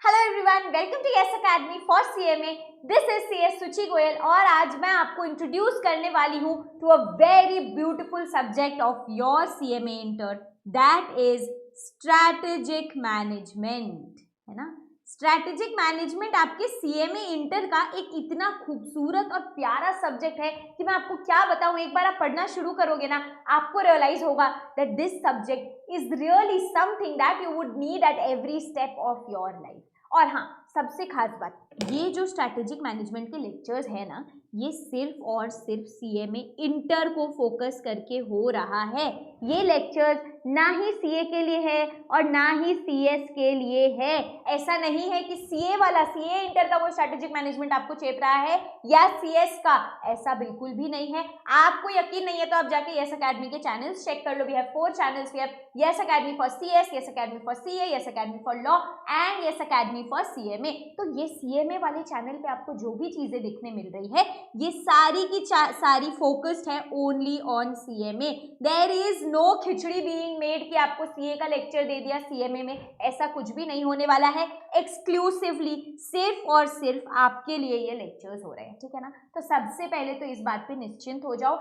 Hello everyone, welcome to Yes Academy for CMA. This is CS Suchi Goyal और आज मैं आपको इंट्रोड्यूस करने वाली हूँ to a very beautiful subject of your CMA inter, that is strategic management, है ना। स्ट्रैटेजिक मैनेजमेंट आपके सीएमए इंटर का एक इतना खूबसूरत और प्यारा सब्जेक्ट है कि मैं आपको क्या बताऊं। एक बार आप पढ़ना शुरू करोगे ना, आपको रियलाइज होगा that this subject is really something that you would need at every step of your life. और हाँ, सबसे खास बात, ये जो स्ट्रैटेजिक मैनेजमेंट के लेक्चर्स है ना, ये सिर्फ और सिर्फ सीएमए इंटर को फोकस करके हो रहा है। ये लेक्चर्स ना ही सीए के लिए है और ना ही सीएस के लिए है। ऐसा नहीं है कि सीए वाला, सीए इंटर का वो स्ट्रैटेजिक मैनेजमेंट आपको चेप रहा है या सीएस का, ऐसा बिल्कुल भी नहीं है। आपको यकीन नहीं है तो आप जाके यस अकेडमी के चैनल्स चेक कर लो। We have 4 channels. We have Yes Academy for CS, Yes Academy for CA, Yes Academy for law and Yes Academy for CMA. तो ये सीएमए वाले चैनल पे आपको जो भी चीजें दिखने मिल रही है, ये सारी की सारी फोकस्ड है only on CMA. There is no khichdi being made कि आपको सीए का लेक्चर दे दिया सीएमए में, ऐसा कुछ भी नहीं होने वाला है। एक्सक्लूसिवली सिर्फ और सिर्फ आपके लिए ये लेक्चर्स हो रहे हैं, ठीक है ना। तो सबसे पहले तो इस बात पे निश्चिंत हो जाओ,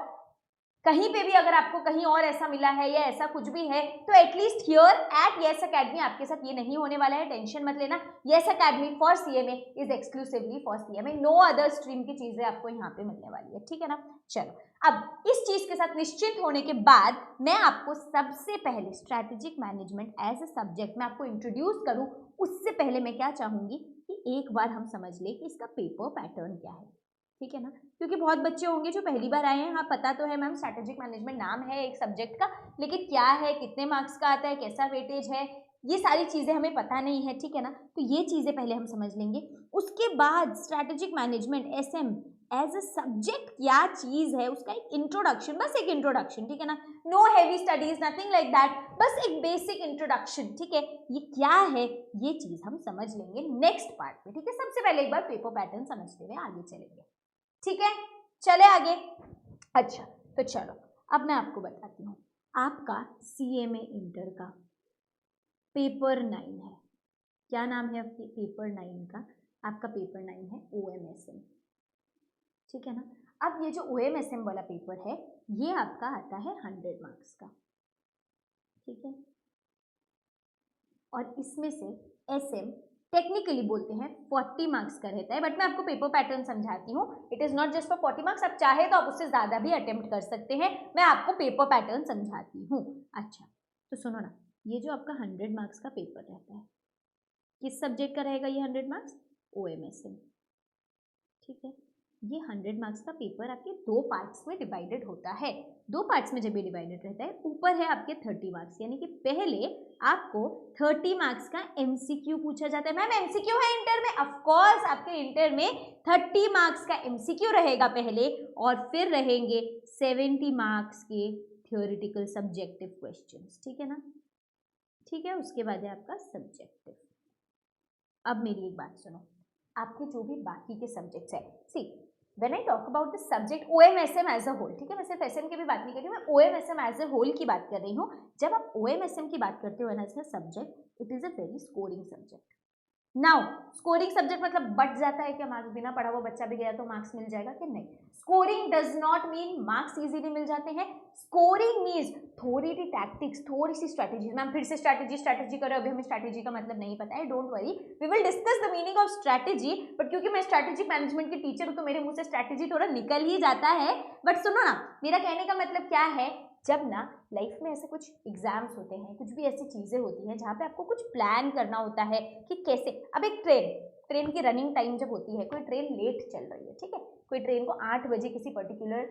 कहीं पे भी अगर आपको कहीं और ऐसा मिला है या ऐसा कुछ भी है तो at least here eight yes academy आपके साथ ये नहीं होने वाला है, टेंशन मत लेना। Yes Academy for CMA is exclusively for CMA, no other stream की चीजें आपको यहाँ पे मिलने वाली है, ठीक है ना। चलो, अब इस चीज के साथ निश्चिंत होने के बाद मैं आपको सबसे पहले strategic management as a subject मैं आपको इंट्रोड्यूस करूं, उससे पहले मैं क्या चाहूंगी कि एक बार हम समझ ले कि इसका पेपर पैटर्न क्या है, ठीक है ना। क्योंकि बहुत बच्चे होंगे जो पहली बार आए हैं। हाँ, पता तो है मैम स्ट्रैटेजिक मैनेजमेंट नाम है एक सब्जेक्ट का, लेकिन क्या है, कितने मार्क्स का आता है, कैसा वेटेज है, ये सारी चीज़ें हमें पता नहीं है, ठीक है ना। तो ये चीज़ें पहले हम समझ लेंगे। उसके बाद strategic management SM as a subject क्या चीज़ है, उसका एक इंट्रोडक्शन, बस एक इंट्रोडक्शन, ठीक है ना। Know heavy studies, nothing like that, बस एक बेसिक इंट्रोडक्शन, ठीक है। ये क्या है, ये चीज़ हम समझ लेंगे नेक्स्ट पार्ट में, ठीक है। सबसे पहले एक बार पेपर पैटर्न समझते हुए आगे चलेंगे, ठीक है। चले आगे। अच्छा, तो चलो अब मैं आपको बताती हूँ, आपका सीएमए इंटर का पेपर 9 है। क्या नाम है आपके पेपर 9 का? आपका पेपर 9 है ओएमएसएम, ठीक है ना। अब ये जो ओएमएसएम वाला पेपर है, ये आपका आता है 100 मार्क्स का, ठीक है। और इसमें से एसएम टेक्निकली बोलते हैं 40 मार्क्स का रहता है, बट मैं आपको पेपर पैटर्न समझाती हूँ। It is not just for 40 marks, आप चाहे तो आप उससे ज्यादा भी अटेम्प्ट कर सकते हैं। मैं आपको पेपर पैटर्न समझाती हूँ। अच्छा, तो सुनो ना, ये जो आपका 100 मार्क्स का पेपर रहता है, किस सब्जेक्ट का रहेगा ये 100 मार्क्स? ओएमएसएम, ठीक है। ये 100 मार्क्स का पेपर आपके 2 पार्ट्स में डिवाइडेड होता है। 2 पार्ट्स में जब ये डिवाइडेड रहता है, ऊपर है आपके 30 मार्क्स, यानी कि पहले आपको 30 मार्क्स का एमसीक्यू पूछा जाता है। मैम एमसीक्यू है इंटर में? ऑफ कोर्स, आपके इंटर में 30 मार्क्स का एमसीक्यू रहेगा पहले, और फिर रहेंगे 70 मार्क्स के थियोरिटिकल सब्जेक्टिव क्वेश्चंस, ठीक है ना। ठीक है, उसके बाद है आपका सब्जेक्टिव। अब मेरी एक बात सुनो, आपके जो भी बाकी के सब्जेक्ट्स है, see when I talk about the subject OMSM as a whole, ठीक है, मैं सिर्फ एसएम की भी बात नहीं कर रही हूँ, मैं ओएमएसएम एज अ होल की बात कर रही हूँ। जब आप ओएमएसएम की बात करते हो as a subject, it is a very scoring subject. Now scoring subject मतलब बट जाता है क्या मार्क्स? बिना पढ़ा हुआ बच्चा भी गया तो मार्क्स मिल जाएगा कि नहीं? Scoring does not mean marks easily मिल जाते हैं। स्कोरिंग मीन्स थोड़ी सी टैक्टिक्स, थोड़ी सी स्ट्रैटेजी। मैम फिर से स्ट्रैटेजी करो, अभी हमें स्ट्रैटेजी का मतलब नहीं पता है, don't worry, we will discuss the meaning of strategy. But क्योंकि मैं स्ट्रैटेजिक मैनेजमेंट की टीचर हूँ तो मेरे मुंह से स्ट्रैटेजी थोड़ा निकल ही जाता है। बट सुनो ना, मेरा कहने का मतलब क्या है, जब ना लाइफ में ऐसे कुछ एग्जाम्स होते हैं, कुछ भी ऐसी चीजें होती हैं जहाँ पे आपको कुछ प्लान करना होता है कि कैसे, अब एक ट्रेन की रनिंग टाइम जब होती है, कोई ट्रेन लेट चल रही है, ठीक है, कोई ट्रेन को 8 बजे किसी पर्टिकुलर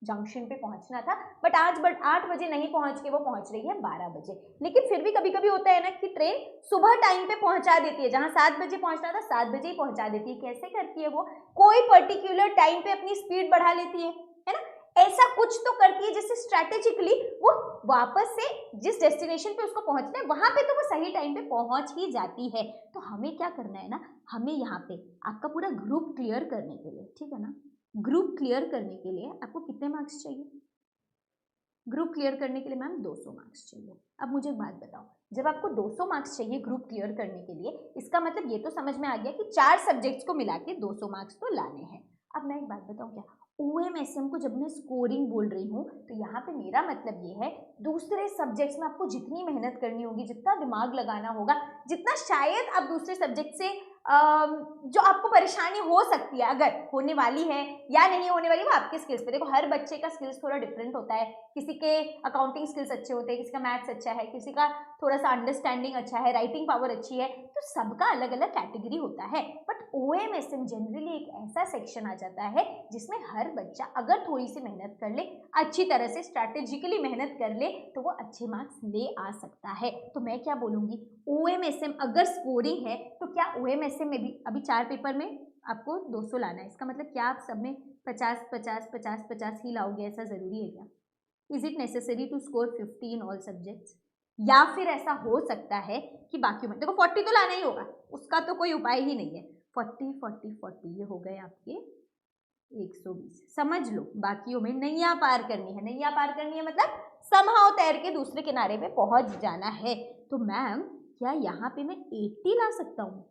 जंक्शन पे पहुंचना था, बट आज 8 बजे नहीं पहुंच के वो पहुंच रही है 12 बजे। लेकिन फिर भी कभी कभी होता है ना कि ट्रेन सुबह टाइम पे पहुंचा देती है, जहां 7 बजे पहुंचना था 7 बजे ही पहुंचा देती है। कैसे करती है वो? कोई पर्टिकुलर टाइम पे अपनी स्पीड बढ़ा लेती है ना। ऐसा कुछ तो करती है जिससे स्ट्रैटेजिकली वो वापस से जिस डेस्टिनेशन पे उसको पहुंचना है वहां पे तो वो सही टाइम पे पहुंच ही जाती है। तो हमें क्या करना है ना, हमें यहाँ पे आपका पूरा ग्रुप क्लियर करने के लिए, ठीक है ना, ग्रुप क्लियर करने के लिए आपको कितने मार्क्स चाहिए? ग्रुप क्लियर करने के लिए मैम 200 मार्क्स चाहिए। अब मुझे एक बात बताओ, जब आपको 200 मार्क्स चाहिए ग्रुप क्लियर करने के लिए, इसका मतलब ये तो समझ में आ गया कि 4 सब्जेक्ट्स को मिला के 200 मार्क्स तो लाने हैं। अब मैं एक बात बताऊँ क्या, OMSM को जब मैं स्कोरिंग बोल रही हूँ तो यहाँ पे मेरा मतलब ये है दूसरे सब्जेक्ट्स में आपको जितनी मेहनत करनी होगी, जितना दिमाग लगाना होगा, जितना शायद आप दूसरे सब्जेक्ट से जो आपको परेशानी हो सकती है, अगर होने वाली है या नहीं होने वाली, वो आपके स्किल्स पे। देखो हर बच्चे का स्किल्स थोड़ा डिफरेंट होता है, किसी के अकाउंटिंग स्किल्स अच्छे होते हैं, किसी का मैथ्स अच्छा है, किसी का थोड़ा सा अंडरस्टैंडिंग अच्छा है, राइटिंग पावर अच्छी है, तो सबका अलग अलग कैटेगरी होता है। बट OMSM जनरली एक ऐसा सेक्शन आ जाता है जिसमें हर बच्चा अगर थोड़ी सी मेहनत कर ले, अच्छी तरह से स्ट्रैटेजिकली मेहनत कर ले, तो वो अच्छे मार्क्स ले आ सकता है। तो मैं क्या बोलूँगी, OMSM अगर स्कोरिंग है तो क्या OMSM में भी अभी 4 पेपर में आपको 200 लाना है, इसका मतलब क्या आप सब में 50 ही लाओगे, ऐसा ज़रूरी है क्या? Is it necessary to score 50 in all subjects? या फिर ऐसा हो सकता है कि बाकी में देखो 40 तो लाना ही होगा, उसका तो कोई उपाय ही नहीं है। 40 ये हो गए आपके 120, समझ लो बाकियों में नैया पार करनी है। नैया पार करनी है मतलब समहाउ तैर के दूसरे किनारे पे पहुंच जाना है। तो मैम क्या यहाँ पे मैं 80 ला सकता हूँ?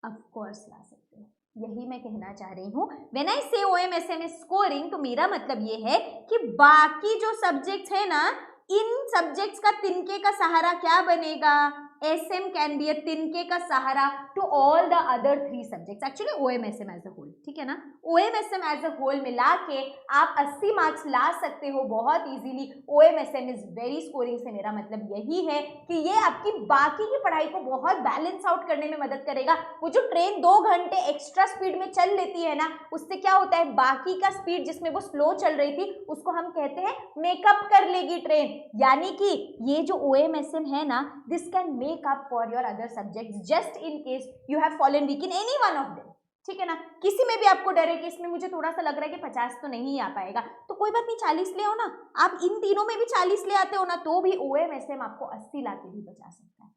ऑफ कोर्स ला सकते हो, यही मैं कहना चाह रही हूँ। व्हेन आई से OMSM स्कोरिंग, तो मेरा मतलब ये है कि बाकी जो सब्जेक्ट्स है ना, इन सब्जेक्ट्स का तिनके का सहारा क्या बनेगा? SM कैन बी अ तिनके का सहारा to all the other 3 subjects, actually OMSM as a whole, ठीक है ना। OMSM एज अ होल मिला के आप 80 मार्क्स ला सकते हो बहुत easily. OMSM is very scoring से मेरा मतलब यही है कि ये आपकी बाकी की पढ़ाई को बहुत बैलेंस आउट करने में मदद करेगा। वो जो ट्रेन 2 घंटे एक्स्ट्रा स्पीड में चल लेती है ना, उससे क्या होता है, बाकी का स्पीड जिसमें वो स्लो चल रही थी उसको हम कहते हैं मेकअप कर लेगी ट्रेन। यानी कि ये जो OMSM है ना, this can make up for your other subjects just in case you have fallen weak in any one of them, ठीक है ना। किसी में भी आपको डर है कि इसमें मुझे थोड़ा सा लग रहा है कि 50 तो नहीं आ पाएगा, तो कोई बात नहीं, 40 ले आओ ना। आप इन तीनों में भी 40 ले आते हो ना, तो भी OMSM आपको 80 ला के भी बचा सकता है।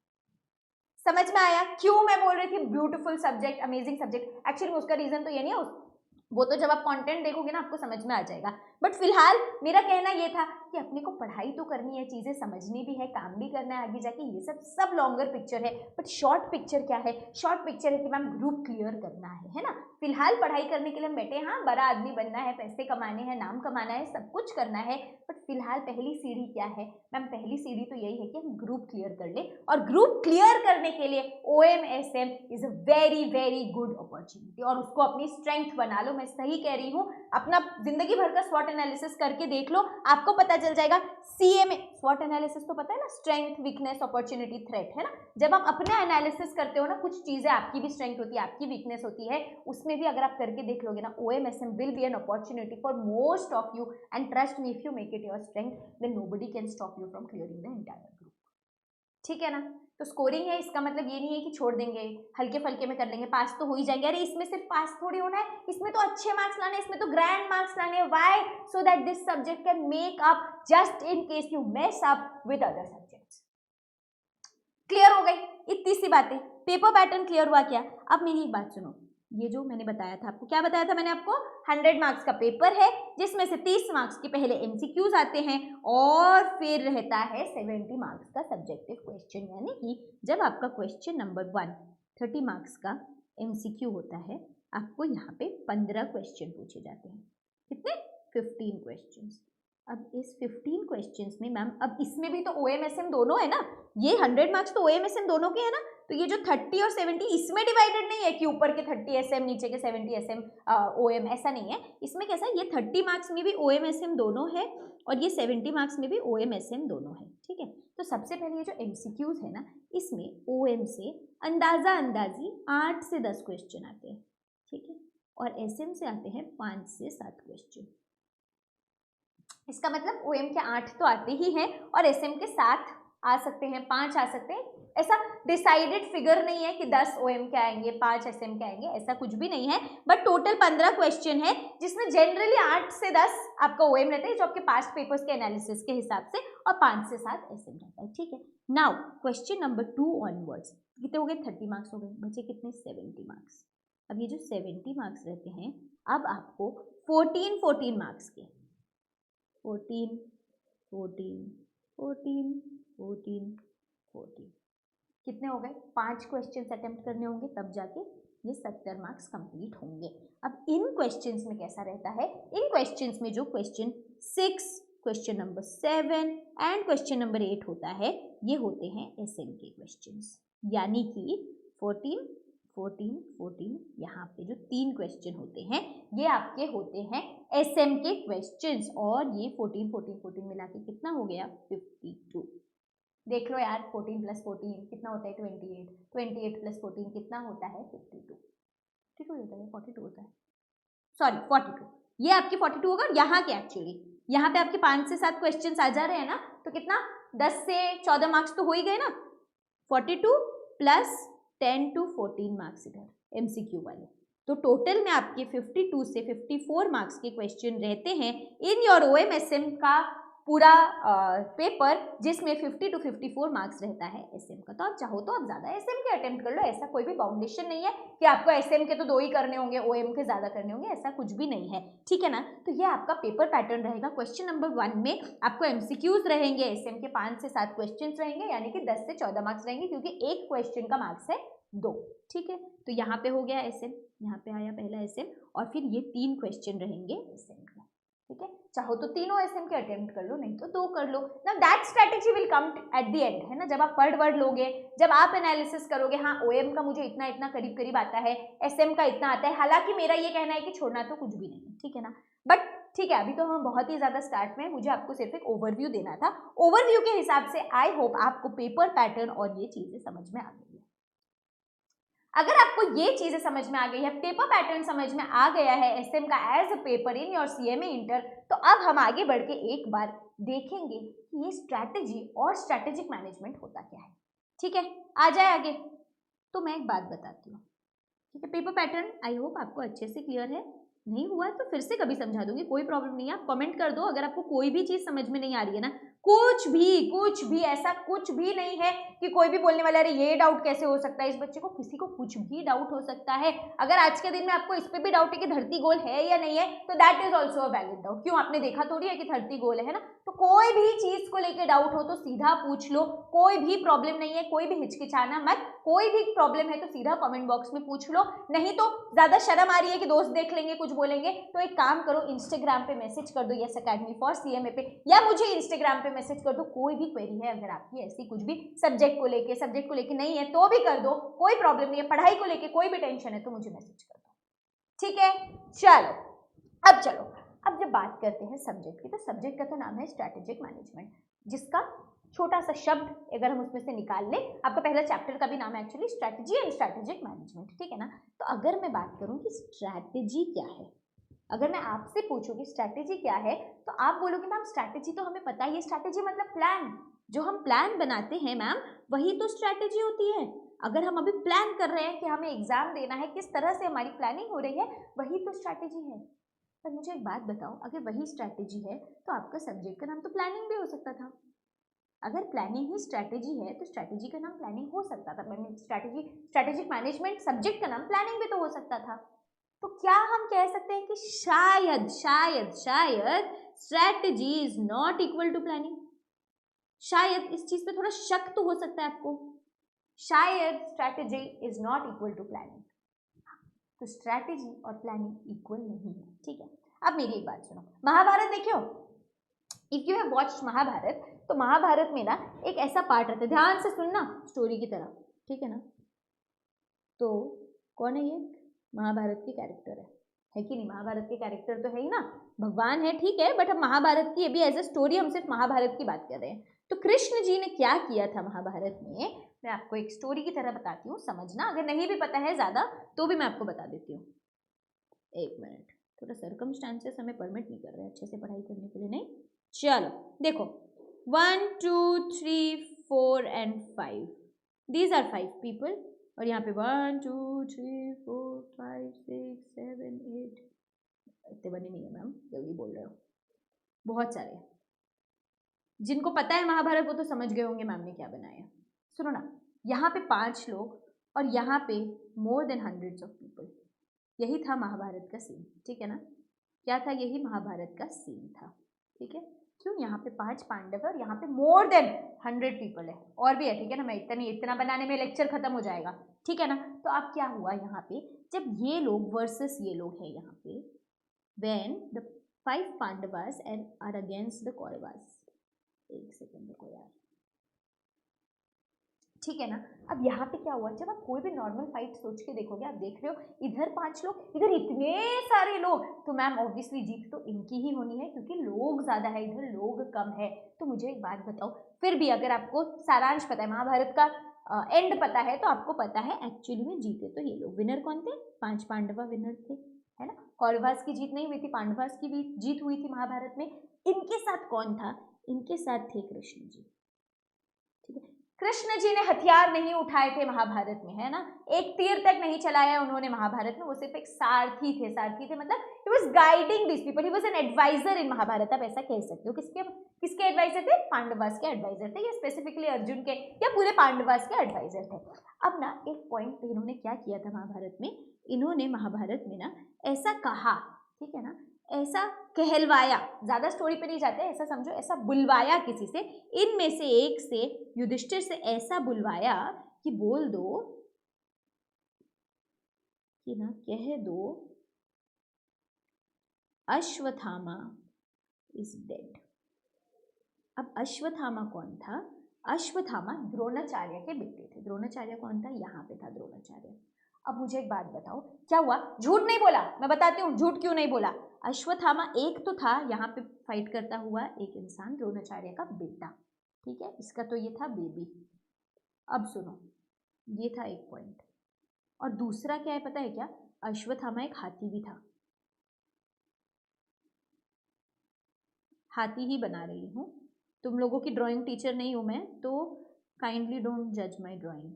समझ में आया क्यों मैं बोल रही थी beautiful subject, amazing subject? Actually उसका रीजन तो ये नहीं है, वो तो जब आप कंटेंट देखोगे ना आपको समझ में आ जाएगा। बट फिलहाल मेरा कहना ये था कि अपने को पढ़ाई तो करनी है, चीजें समझनी भी है, काम भी करना है आगे जाके, ये सब लॉन्गर पिक्चर है। बट शॉर्ट पिक्चर क्या है? शॉर्ट पिक्चर है कि मैम ग्रुप क्लियर करना है ना। फिलहाल पढ़ाई करने के लिए हम बैठे, हाँ बड़ा आदमी बनना है, पैसे कमाने हैं, नाम कमाना है, सब कुछ करना है। बट फिलहाल पहली सीढ़ी क्या है मैम? पहली सीढ़ी तो यही है कि हम ग्रुप क्लियर कर ले, और ग्रुप क्लियर करने के लिए OMSM is a very very good opportunity, और उसको अपनी स्ट्रेंथ बना लो। मैं सही कह रही हूँ, अपना जिंदगी भर का स्वॉट एनालिसिस करके देख लो, आपको पता चल जाएगा। CA में स्वॉट एनालिसिस तो पता है ना, स्ट्रेंथ, वीकनेस, अपॉर्चुनिटी, थ्रेट, है ना। जब आप अपना एनालिसिस करते हो ना, कुछ चीजें आपकी भी स्ट्रेंथ होती है, आपकी वीकनेस होती है, उसमें भी अगर आप करके देख लोगे ना, OMSM will be an opportunity for most of you, and trust me, if you make it your strength then nobody can stop you from clearing the entire group, ठीक है ना। तो स्कोरिंग है, इसका मतलब ये नहीं है कि छोड़ देंगे, हल्के फल्के में कर लेंगे, पास तो हो ही जाएंगे। अरे इसमें सिर्फ पास थोड़ी होना है, इसमें तो अच्छे मार्क्स लाने, इसमें तो ग्रैंड मार्क्स लाने। Why? So that this subject can make up just in case you mess up with other subjects. Clear हो गई इतनी सी बातें? पेपर पैटर्न क्लियर हुआ क्या? अब मेरी एक बात सुनो, ये जो मैंने बताया था आपको, क्या बताया था मैंने आपको? 100 मार्क्स का पेपर है जिसमें से 30 मार्क्स के पहले MCQs आते हैं, और फिर रहता है 70 मार्क्स का सब्जेक्टिव क्वेश्चन। यानी कि जब आपका क्वेश्चन नंबर 1 30 मार्क्स का MCQ होता है, आपको यहाँ पे 15 क्वेश्चन पूछे जाते हैं। कितने? 15 क्वेश्चन। अब इस 15 क्वेश्चंस में मैम, अब इसमें भी तो OMSM दोनों है ना, ये 100 मार्क्स तो OMSM दोनों के है ना, तो ये जो 30 और 70 इसमें डिवाइडेड नहीं है कि ऊपर के 30 SM नीचे के 70 SM OM, ऐसा नहीं है। इसमें कैसा है, ये 30 मार्क्स में भी OMSM दोनों है, और ये 70 मार्क्स में भी OMSM दोनों है, ठीक है। तो सबसे पहले ये जो MCQs है ना, इसमें OM से अंदाजी 8 से 10 क्वेश्चन आते हैं, ठीक है, और SM से आते हैं 5 से 7 क्वेश्चन। इसका मतलब OM के 8 तो आते ही हैं, और SM के 7 आ सकते हैं, 5 आ सकते हैं। ऐसा डिसाइडेड फिगर नहीं है कि 10 OM के आएंगे, 5 SM के आएंगे, ऐसा कुछ भी नहीं है। बट टोटल 15 क्वेश्चन है, जिसमें जनरली 8 से 10 आपका OM रहता है, जो आपके पास्ट पेपर्स के एनालिसिस के हिसाब से, और 5 से 7 SM रहता है, ठीक है। नाउ क्वेश्चन नंबर 2 ऑनवर्ड्स कितने हो गए? 30 मार्क्स हो गए, बचे कितने? 70 मार्क्स। अब ये जो 70 मार्क्स रहते हैं, अब आपको 14 मार्क्स के 14 14 14 14 14 कितने हो गए? 5 क्वेश्चंस अटेम्प्ट करने होंगे, तब जाके ये 70 मार्क्स कंप्लीट होंगे। अब इन क्वेश्चंस में कैसा रहता है, इन क्वेश्चंस में जो question 6, question number 7 and question number 8 होता है, ये होते हैं एसएम के क्वेश्चंस, यानी कि 14, 14, 14, यहाँ पे जो 3 क्वेश्चन होते हैं ये आपके होते हैं एसएम के क्वेश्चंस, और ये 14, 14, 14 मिला के कितना हो गया? 52। देख लो यार, 14 + 14 कितना होता है? 28, 28 + 14 कितना होता है? 52, 52 होता है, 42 होता है, सॉरी 42, ये आपकी 42 होगा। और यहाँ के एक्चुअली यहाँ पे आपके 5 से 7 क्वेश्चंस आ जा रहे हैं ना, तो कितना 10 से 14 मार्क्स तो हो ही गए ना, 42 + 10 to 14 मार्क्स इधर एमसीक्यू वाले। तो टोटल में आपके 52 से 54 मार्क्स के क्वेश्चन रहते हैं इन योर ओएमएसएम का पूरा पेपर, जिसमें 50 to 54 मार्क्स रहता है एसएम का। तो आप चाहो तो आप ज्यादा एसएम के अटेम्प्ट कर लो, ऐसा कोई भी बाउंडेशन नहीं है कि आपको एसएम के तो 2 ही करने होंगे, ओएम के ज्यादा करने होंगे, ऐसा कुछ भी नहीं है, ठीक है ना। तो ये आपका पेपर पैटर्न रहेगा। क्वेश्चन नंबर 1 में आपको एमसीक्यूज रहेंगे, एसएम के 5 से 7 क्वेश्चन रहेंगे, यानी कि 10 से 14 मार्क्स रहेंगे, क्योंकि एक क्वेश्चन का मार्क्स है 2, ठीक है। तो यहाँ पे हो गया एसएम, यहाँ पे आया पहला एसएम, और फिर ये 3 क्वेश्चन रहेंगे एसएम के, ठीक है। चाहो तो तीनों एसएम के अटेम्प्ट कर लो, नहीं तो 2 कर लो। Now that strategy will come at the end, है ना, जब आप पर वर्ड लोगे, जब आप एनालिसिस करोगे, हाँ ओएम का मुझे इतना इतना करीब करीब आता है, एसएम का इतना आता है। हालांकि मेरा ये कहना है कि छोड़ना तो कुछ भी नहीं है, ठीक है ना, बट ठीक है, अभी तो हम बहुत ही ज्यादा स्टार्ट में, मुझे आपको सिर्फ एक ओवरव्यू देना था। ओवरव्यू के हिसाब से आई होप आपको पेपर पैटर्न और ये चीजें समझ में आ गई है। अगर आपको ये चीजें समझ में आ गई है, पेपर पैटर्न समझ में आ गया है एसएम का as a paper in your CMA inter, तो अब हम आगे बढ़ के एक बार देखेंगे कि ये स्ट्रैटेजी और स्ट्रैटेजिक मैनेजमेंट होता क्या है, ठीक है। आ जाए आगे। तो मैं एक बात बताती हूँ, ठीक है। पेपर पैटर्न आई होप आपको अच्छे से क्लियर है, नहीं हुआ तो फिर से कभी समझा दूंगी, कोई प्रॉब्लम नहीं है। आप कमेंट कर दो अगर आपको कोई भी चीज समझ में नहीं आ रही है ना, कुछ भी ऐसा कुछ भी नहीं है कि कोई भी बोलने वाला, अरे ये डाउट कैसे हो सकता है इस बच्चे को, किसी को कुछ भी डाउट हो सकता है। अगर आज के दिन में आपको इस पे भी डाउट है कि धरती गोल है या नहीं है, तो that is also a valid doubt. क्यों, आपने देखा थोड़ी है कि धरती गोल है ना। तो कोई भी चीज को लेकर डाउट हो तो सीधा पूछ लो, कोई भी प्रॉब्लम नहीं है, कोई भी हिचकिचाना मत। कोई भी प्रॉब्लम है तो सीधा कमेंट बॉक्स में पूछ लो, नहीं तो ज्यादा शर्म आ रही है कि दोस्त देख लेंगे कुछ बोलेंगे, तो एक काम करो, इंस्टाग्राम पे मैसेज कर दो यस अकेडमी फॉर सीएमए पे, या मुझे इंस्टाग्राम पे मैसेज कर दो। कोई भी क्वेरी है अगर आपकी ऐसी कुछ भी सब्जेक्ट को लेके नहीं है तो भी कर दो, कोई प्रॉब्लम नहीं है। पढ़ाई को लेके कोई भी टेंशन है तो मुझे मैसेज कर दो, ठीक है। चलो अब जब बात करते हैं सब्जेक्ट की, तो सब्जेक्ट का तो नाम है स्ट्रैटेजिक मैनेजमेंट, जिसका छोटा सा शब्द अगर हम उसमें से निकाल ले, आपका पहला चैप्टर का भी नाम है actually strategy and strategic management, ठीक है ना। तो अगर मैं बात करूं कि स्ट्रैटेजी क्या है, अगर मैं आपसे पूछूं कि स्ट्रैटेजी क्या है, तो आप बोलोगे मैम स्ट्रैटेजी तो हमें पता ही है, स्ट्रैटेजी मतलब प्लान, जो हम प्लान बनाते हैं मैम वही तो स्ट्रैटेजी होती है। अगर हम अभी प्लान कर रहे हैं कि हमें एग्जाम देना है, किस तरह से हमारी प्लानिंग हो रही है, वही तो स्ट्रैटेजी है। पर मुझे एक बात बताओ, अगर वही स्ट्रैटेजी है तो आपका सब्जेक्ट का नाम तो प्लानिंग भी हो सकता था। अगर प्लानिंग ही स्ट्रैटेजी है तो स्ट्रैटेजी का नाम प्लानिंग हो सकता था, स्ट्रैटेजिक मैनेजमेंट सब्जेक्ट का नाम प्लानिंग भी तो हो सकता था। तो क्या हम कह सकते हैं कि शायद strategy is not equal to planning? शायद इस चीज पे थोड़ा शक तो हो सकता है आपको, शायद strategy is not equal to planning. तो स्ट्रैटेजी और प्लानिंग इक्वल नहीं है, ठीक है। अब मेरी एक बात सुनो, महाभारत देखियो, if you have watched Mahabharat, तो महाभारत में ना एक ऐसा पार्ट रहता है, ध्यान से सुनना स्टोरी की तरह, ठीक है ना। तो कौन है ये? महाभारत के कैरेक्टर है कि नहीं? महाभारत के कैरेक्टर तो है ही ना, भगवान है, ठीक है, बट हम महाभारत की अभी एज ए स्टोरी हम सिर्फ महाभारत की बात कर रहे हैं। तो कृष्ण जी ने क्या किया था महाभारत में, मैं आपको एक स्टोरी की तरह बताती हूँ, समझना। अगर नहीं भी पता है ज्यादा तो भी मैं आपको बता देती हूँ। एक मिनट, थोड़ा सर्कमस्टांसेस हमें परमिट नहीं कर रहे अच्छे से पढ़ाई करने के लिए, नहीं। चलो देखो, 1 2 3 4 and 5, दीज आर 5 पीपल, और यहाँ पे 1 2 3 4 5 6 7 8, इतने बने नहीं है मैम, जल्दी बोल रहे हो, बहुत सारे। जिनको पता है महाभारत वो तो समझ गए होंगे मैम ने क्या बनाया। सुनो ना, यहाँ पे 5 लोग और यहाँ पे more than hundreds of people, यही था महाभारत का सीन, ठीक है ना। क्या था? यही महाभारत का सीन था, ठीक है। क्यों? यहाँ पे 5 पांडव है और यहाँ पे मोर देन 100 पीपल है, और भी है, ठीक है ना। मैं इतना बनाने में लेक्चर खत्म हो जाएगा, ठीक है ना। तो अब क्या हुआ यहाँ पे, जब ये लोग वर्सेस ये लोग है यहाँ पे, when the 5 Pandavas and are against the Kauravas. एक सेकेंड रुको यार, ठीक है ना। अब यहाँ पे क्या हुआ, जब आप कोई भी नॉर्मल फाइट सोच के देखोगे, आप देख रहे हो इधर 5 लोग, इधर इतने सारे लोग, तो मैम ऑब्वियसली जीत तो इनकी ही होनी है, क्योंकि लोग ज्यादा है, इधर लोग कम है। तो मुझे एक बात बताओ, फिर भी अगर आपको सारांश पता है, महाभारत का एंड पता है, तो आपको पता है एक्चुअली में जीते तो ये लोग। विनर कौन थे? 5 पांडवा विनर थे, है ना। कौरवास की जीत नहीं हुई थी, पांडवास की भी जीत हुई थी महाभारत में। इनके साथ कौन था? इनके साथ थे कृष्ण जी, ठीक है। कृष्ण जी ने हथियार नहीं उठाए थे महाभारत में, है ना। एक तीर तक नहीं चलाया उन्होंने महाभारत में, वो सिर्फ एक सारथी थे। सारथी थे मतलब he was guiding this people, he was an advisor in Mahabharata, आप ऐसा कह सकते हो। किसके एडवाइजर थे? पांडवास के एडवाइजर थे, या स्पेसिफिकली अर्जुन के या पूरे पांडवास के एडवाइजर थे। अब ना एक पॉइंट पे इन्होंने क्या किया था महाभारत में, इन्होंने महाभारत में ना ऐसा कहा, ठीक है ना, ऐसा कहलवाया, ज्यादा स्टोरी पे नहीं जाते, ऐसा समझो, ऐसा बुलवाया किसी से, इनमें से एक से, युधिष्ठिर से ऐसा बुलवाया कि बोल दो कि ना, कह दो अश्वत्थामा इज डेड। अब अश्वत्थामा कौन था? अश्वत्थामा द्रोणाचार्य के बेटे थे। द्रोणाचार्य कौन था? यहाँ पे था द्रोणाचार्य। अब मुझे एक बात बताओ, क्या हुआ? झूठ नहीं बोला, मैं बताती हूँ झूठ क्यों नहीं बोला। अश्वत्थामा एक तो था यहाँ पे फाइट करता हुआ एक इंसान, द्रोणाचार्य का बेटा, ठीक है, इसका तो ये था बेबी। अब सुनो, ये था एक पॉइंट, और दूसरा क्या है पता है क्या? अश्वत्थामा एक हाथी भी था। हाथी ही बना रही हूँ, तुम लोगों की ड्राइंग टीचर नहीं हूँ मैं, तो काइंडली डोंट जज माई ड्राइंग।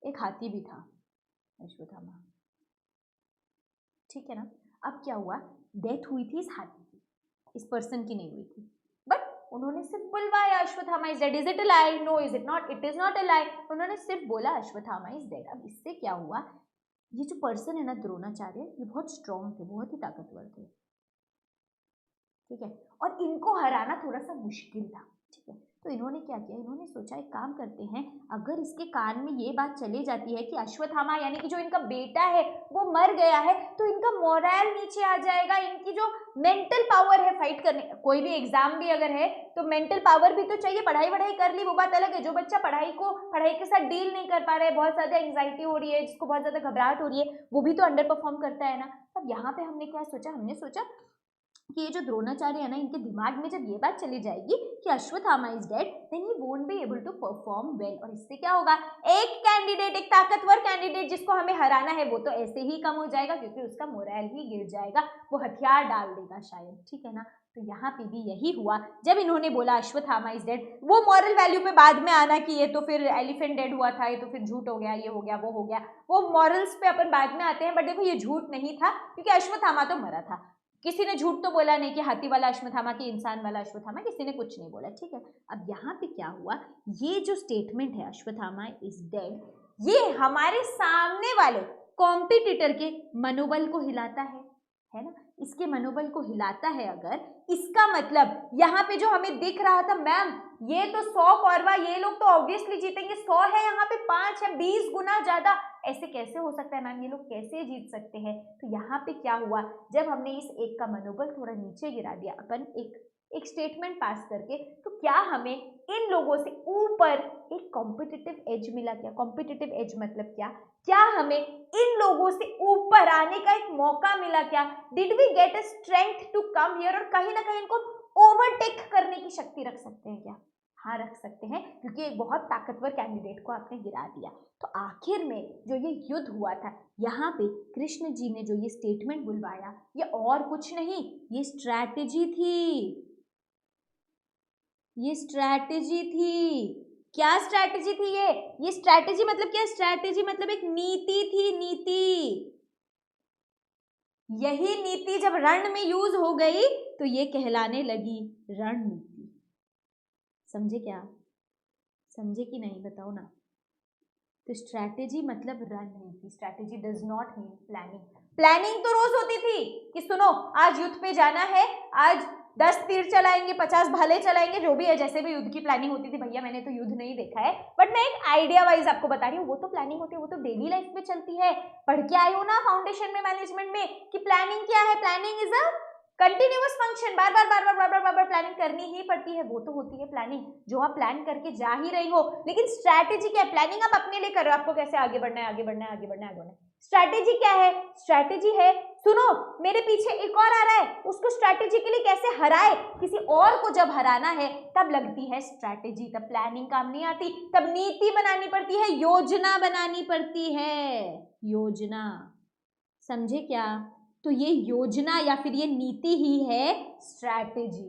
एक हाथी भी था अश्वत्थामा, ठीक है ना। अब क्या हुआ, डेथ हुई थी इस हाथी की, इस पर्सन की नहीं हुई थी, बट उन्होंने सिर्फ बुलवाया Ashwatthama is dead. Is it a lie? No, is it not? It is not a lie. उन्होंने सिर्फ बोला अश्वत्थामा इज डेड। अब इससे क्या हुआ, ये जो पर्सन है ना द्रोणाचार्य, ये बहुत स्ट्रॉन्ग थे, बहुत ही ताकतवर थे, ठीक है, और इनको हराना थोड़ा सा मुश्किल था, ठीक है। तो इन्होंने क्या किया, इन्होंने सोचा एक काम करते हैं, अगर इसके कान में ये बात चली जाती है कि अश्वत्थामा यानी कि जो इनका बेटा है वो मर गया है, तो इनका मोरल नीचे आ जाएगा, इनकी जो मेंटल पावर है फाइट करने, कोई भी एग्जाम भी अगर है तो मेंटल पावर भी तो चाहिए। पढ़ाई कर ली वो बात अलग है, जो बच्चा पढ़ाई के साथ डील नहीं कर पा रहा है, बहुत ज्यादा एंग्जाइटी हो रही है, जिसको बहुत ज्यादा घबराहट हो रही है, वो भी तो अंडर परफॉर्म करता है ना। अब यहाँ पे हमने क्या सोचा, हमने सोचा कि ये जो द्रोणाचार्य है ना, इनके दिमाग में जब ये बात चली जाएगी कि Ashwatthama is dead, then he won't be able to perform well, और इससे क्या होगा, एक कैंडिडेट, एक ताकतवर कैंडिडेट जिसको हमें हराना है, वो तो ऐसे ही कम हो जाएगा, क्योंकि उसका मोरल ही गिर जाएगा, वो हथियार डाल देगा शायद, ठीक है ना। तो यहाँ पे भी यही हुआ, जब इन्होंने बोला अश्वत्थामा इज डेड, वो मॉरल वैल्यू पे बाद में आना कि ये तो फिर एलिफेंट डेड हुआ था, ये तो फिर झूठ हो गया, ये हो गया, वो हो गया, वो मॉरल्स पे अपन बाद में आते हैं, बट देखो ये झूठ नहीं था, क्योंकि अश्वत्थामा तो मरा था। किसी ने झूठ तो बोला नहीं कि हाथी वाला अश्वत्थामा कि इंसान वाला अश्वत्थामा, किसी ने कुछ नहीं बोला, ठीक है। अब यहाँ पे क्या हुआ, ये जो स्टेटमेंट है अश्वत्थामा इज डेड, ये हमारे सामने वाले कॉम्पिटिटर के मनोबल को हिलाता है ना, इसके मनोबल को हिलाता है। अगर इसका मतलब यहाँ पे जो हमें दिख रहा था, मैम ये तो 100 कौरवा, ये लोग तो ऑब्वियसली जीतेंगे, 100 है, यहाँ पे 5 है, 20 गुना ज्यादा, ऐसे कैसे हो सकता है मैम, ये लोग कैसे जीत सकते हैं? तो यहाँ पे क्या हुआ, जब हमने इस एक का मनोबल थोड़ा नीचे गिरा दिया अपन एक स्टेटमेंट पास करके, तो क्या हमें इन लोगों से ऊपर एक कॉम्पिटिटिव एज मिला। क्या कॉम्पिटिटिव एज मतलब क्या हमें इन लोगों से ऊपर आने का एक मौका मिला? क्या did we get a strength to come here, और कहीं ना कहीं इनको ओवरटेक करने की शक्ति रख सकते हैं क्या? हाँ, रख सकते हैं, क्योंकि एक बहुत ताकतवर कैंडिडेट को आपने गिरा दिया। तो आखिर में जो ये युद्ध हुआ था, यहाँ पे कृष्ण जी ने जो ये स्टेटमेंट बुलवाया, ये और कुछ नहीं, ये स्ट्रैटेजी थी, ये स्ट्रैटेजी थी। क्या स्ट्रैटेजी थी ये स्ट्रैटेजी मतलब क्या? स्ट्रैटेजी मतलब एक नीति थी, नीति। यही नीति जब रण में यूज हो गई तो ये कहलाने लगी रणनीति। समझे क्या? समझे कि नहीं, बताओ ना। तो स्ट्रैटेजी मतलब रणनीति। Strategy does not mean planning. Planning तो रोज होती थी कि सुनो आज युद्ध पे जाना है, आज 10 तीर चलाएंगे, 50 भाले चलाएंगे, जो भी है, जैसे भी युद्ध की प्लानिंग होती थी। भैया मैंने तो युद्ध नहीं देखा है, बट मैं एक आइडिया वाइज आपको बता रही हूँ। वो तो प्लानिंग होती है, वो तो डेली लाइफ में चलती है। पढ़ के आई हो ना फाउंडेशन में, मैनेजमेंट में, कि प्लानिंग क्या है। Planning is a continuous function, bar bar planning करनी ही पड़ती है। वो तो होती है प्लानिंग, जो आप प्लान करके जा ही रही हो। लेकिन स्ट्रैटेजी क्या है? प्लानिंग आप अपने लिए कर रहे हो, आपको कैसे आगे बढ़ना है, आगे बढ़ना है, आगे बढ़ना है, आगे बढ़ना है। स्ट्रैटेजी क्या है? स्ट्रैटेजी है, सुनो, मेरे पीछे एक और आ रहा है, उसको स्ट्रैटेजिकली कैसे हराए, किसी और को जब हराना है तब लगती है स्ट्रैटेजी, तब प्लानिंग काम नहीं आती, तब नीति बनानी पड़ती है, योजना बनानी पड़ती है। योजना, समझे क्या? तो ये योजना या फिर ये नीति ही है स्ट्रैटेजी,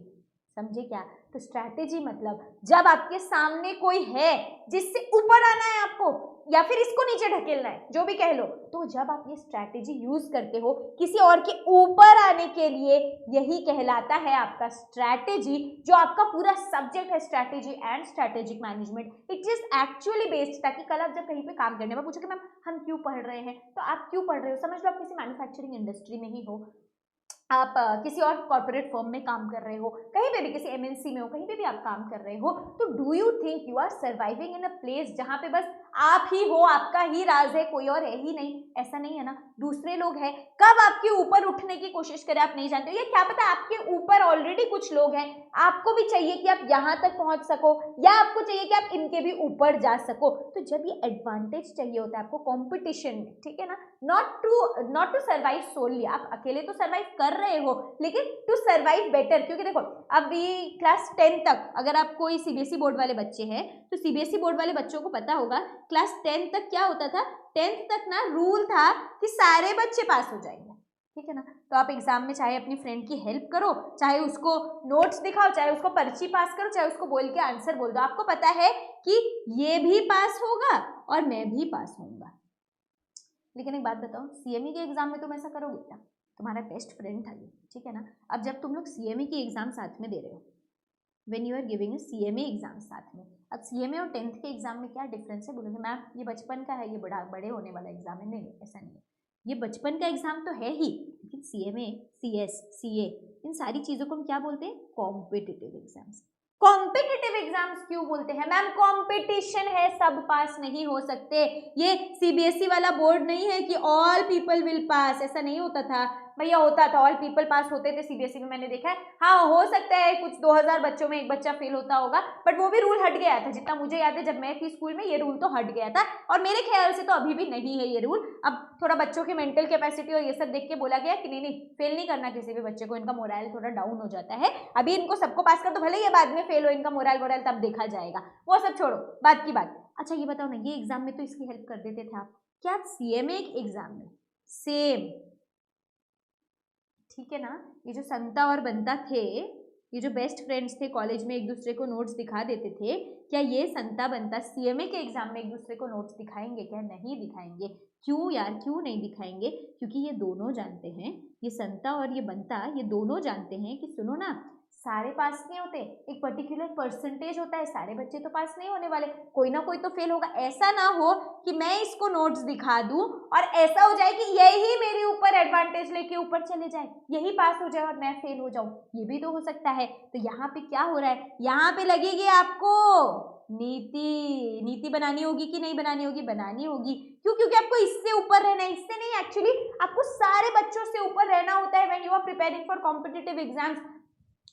समझे क्या? तो स्ट्रैटेजी मतलब जब आपके सामने कोई है जिससे ऊपर आना है आपको, या फिर इसको नीचे ढकेलना है, जो भी कह लो, तो जब आप ये स्ट्रैटेजी यूज करते हो किसी और के ऊपर आने के लिए, यही कहलाता है आपका स्ट्रैटेजी। जो आपका पूरा सब्जेक्ट है strategy and strategic management, it is actually based, ताकि कल आप जब कहीं पे काम करने में पूछो कि मैम हम क्यों पढ़ रहे हैं, तो आप क्यों पढ़ रहे हो, समझ लो आप किसी मैन्युफैक्चरिंग इंडस्ट्री में ही हो, आप किसी और कॉर्पोरेट फर्म में काम कर रहे हो, कहीं पे भी किसी एमएनसी में हो, कहीं पे भी आप काम कर रहे हो, तो do you think you are surviving in a place जहां पे बस आप ही हो, आपका ही राज है, कोई और है ही नहीं? ऐसा नहीं है ना, दूसरे लोग हैं। कब आपके ऊपर उठने की कोशिश करें आप नहीं जानते हो, ये क्या पता आपके ऊपर ऑलरेडी कुछ लोग हैं, आपको भी चाहिए कि आप यहां तक पहुंच सको, या आपको चाहिए कि आप इनके भी ऊपर जा सको। तो जब ये एडवांटेज चाहिए होता है आपको कॉम्पिटिशन में, ठीक है ना, नॉट टू सर्वाइव सोनली, आप अकेले तो सर्वाइव कर रहे हो, लेकिन टू सर्वाइव बेटर। क्योंकि देखो अभी क्लास 10 तक अगर आप कोई सीबीएसई बोर्ड वाले बच्चे हैं, तो सीबीएसई बोर्ड वाले बच्चों को पता होगा क्लास 10 तक क्या होता था। 10th तक ना रूल था कि सारे बच्चे पास हो जाएंगे, ठीक है ना। तो आप एग्जाम में चाहे अपनी फ्रेंड की हेल्प करो, चाहे उसको नोट्स दिखाओ, चाहे उसको पर्ची पास करो, चाहे उसको बोल के आंसर बोल दो, आपको पता है कि ये भी पास होगा और मैं भी पास होऊंगा। लेकिन एक बात बताओ, सीएमई के एग्जाम में तुम ऐसा करोगे क्या? तुम्हारा बेस्ट फ्रेंड था ये, ठीक है ना। अब जब तुम लोग सीएमई की एग्जाम साथ में दे रहे हो, when you are giving CMA exam साथ में, अब सीएमई और 10th के एग्जाम में क्या डिफरेंस है? बोलोगे मैम ये बचपन का है, ये बड़े होने वाला एग्जाम है। नहीं, ऐसा नहीं है, ये बचपन का एग्जाम तो है ही, लेकिन सीएमए, सीएस, सीए, इन सारी चीजों को हम क्या बोलते हैं? Competitive exams. कॉम्पिटिटिव एग्जाम्स क्यों बोलते हैं? मैम कॉम्पिटिशन है, सब पास नहीं हो सकते। ये सीबीएसई वाला बोर्ड नहीं है कि ऑल पीपल विल पास, ऐसा नहीं होता था भैया। होता था, ऑल पीपल पास होते थे सीबीएसई में, मैंने देखा है। हाँ हो सकता है कुछ 2000 बच्चों में एक बच्चा फेल होता होगा, बट वो भी रूल हट गया था। जितना मुझे याद है जब मैं थी स्कूल में, ये रूल तो हट गया था, और मेरे ख्याल से तो अभी भी नहीं है ये रूल। अब थोड़ा बच्चों की मेंटल कैपेसिटी और ये सब देख के बोला गया कि नहीं फेल नहीं करना किसी भी बच्चे को, इनका मोरल थोड़ा डाउन हो जाता है, अभी इनको सबको पास कर दो, भले ये बाद में फेल हो, इनका मोरल तब देखा जाएगा, वो सब छोड़ो, बात की बात। अच्छा ये बताओ ना, ये एग्जाम में तो इसकी हेल्प कर देते थे आप, क्या सीएमए एग्जाम में सेम, ठीक है ना, ये जो संता और बंता थे, ये जो बेस्ट फ्रेंड्स थे कॉलेज में, एक दूसरे को नोट्स दिखा देते थे, क्या ये संता बंता सीएमए के एग्जाम में एक दूसरे को नोट्स दिखाएंगे? क्या नहीं दिखाएंगे? क्यों यार, क्यों नहीं दिखाएंगे? क्योंकि ये दोनों जानते हैं, ये संता और ये बंता, ये दोनों जानते हैं कि सुनो ना, सारे पास नहीं होते, एक पर्टिकुलर परसेंटेज होता है, सारे बच्चे तो पास नहीं होने वाले, कोई ना कोई तो फेल होगा। ऐसा ना हो कि मैं इसको नोट्स दिखा दूं और ऐसा हो जाए कि यही मेरे ऊपर एडवांटेज लेके ऊपर चले जाए, यही पास हो जाए और मैं फेल हो जाऊं, ये भी तो हो सकता है। तो यहाँ पे क्या हो रहा है? यहाँ पे लगेगी आपको नीति बनानी होगी कि नहीं बनानी होगी? बनानी होगी। क्यों? क्योंकि आपको इससे ऊपर रहना है, इससे नहीं, एक्चुअली आपको सारे बच्चों से ऊपर रहना होता है when you are preparing for competitive exams.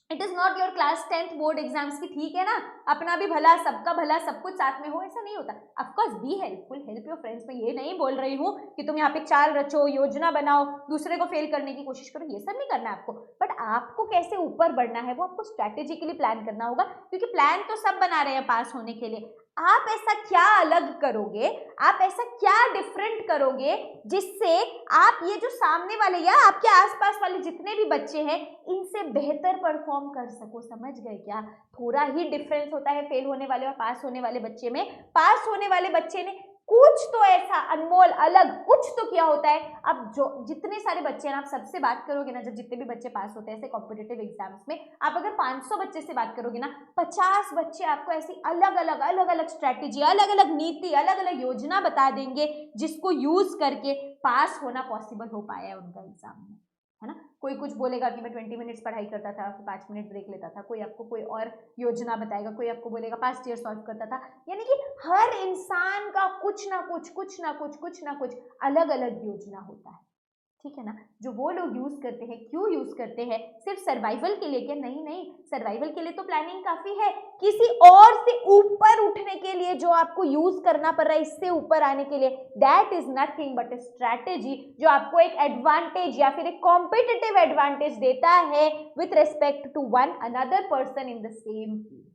It is not your class 10th board exams की, ठीक है ना, अपना भी भला, सबका भला, सब कुछ साथ में हो, ऐसा नहीं होता। Of course be helpful, help your friends. मैं ये नहीं बोल रही हूँ कि तुम यहाँ पे चाल रचो, योजना बनाओ, दूसरे को फेल करने की कोशिश करो, ये सब नहीं करना है आपको। बट आपको कैसे ऊपर बढ़ना है वो आपको स्ट्रैटेजिकली प्लान करना होगा, क्योंकि प्लान तो सब बना रहे हैं पास होने के लिए। आप ऐसा क्या अलग करोगे, आप ऐसा क्या डिफरेंट करोगे जिससे आप ये जो सामने वाले या आपके आसपास वाले जितने भी बच्चे हैं इनसे बेहतर परफॉर्म कर सको? समझ गए क्या? थोड़ा ही डिफरेंस होता है फेल होने वाले और पास होने वाले बच्चे में। पास होने वाले बच्चे ने कुछ तो ऐसा अनमोल अलग कुछ तो किया होता है। अब जो जितने सारे बच्चे हैं, आप सबसे बात करोगे ना, जब जितने भी बच्चे पास होते हैं ऐसे कॉम्पिटिटिव एग्जाम्स में, आप अगर 500 बच्चे से बात करोगे ना, 50 बच्चे आपको ऐसी अलग अलग स्ट्रैटेजी, अलग अलग नीति, अलग अलग योजना बता देंगे जिसको यूज करके पास होना पॉसिबल हो पाया है उनका एग्जाम में। है ना। कोई कुछ बोलेगा कि मैं 20 मिनट्स पढ़ाई करता था, फिर 5 मिनट ब्रेक लेता था, कोई आपको कोई और योजना बताएगा, कोई आपको बोलेगा पास्ट ईयर सॉल्व करता था। यानी कि हर इंसान का कुछ ना कुछ अलग अलग योजना होता है, ठीक है ना। जो वो लोग यूज करते हैं, क्यों यूज करते हैं, सिर्फ सर्वाइवल के लिए क्या? नहीं नहीं, सर्वाइवल के लिए तो प्लानिंग काफी है, किसी और से ऊपर उठने के लिए जो आपको यूज करना पड़ रहा है, इससे ऊपर आने के लिए, that is nothing but A strategy, जो आपको एक एडवांटेज या फिर एक कॉम्पिटिटिव एडवांटेज देता है with respect to one another person in the same field.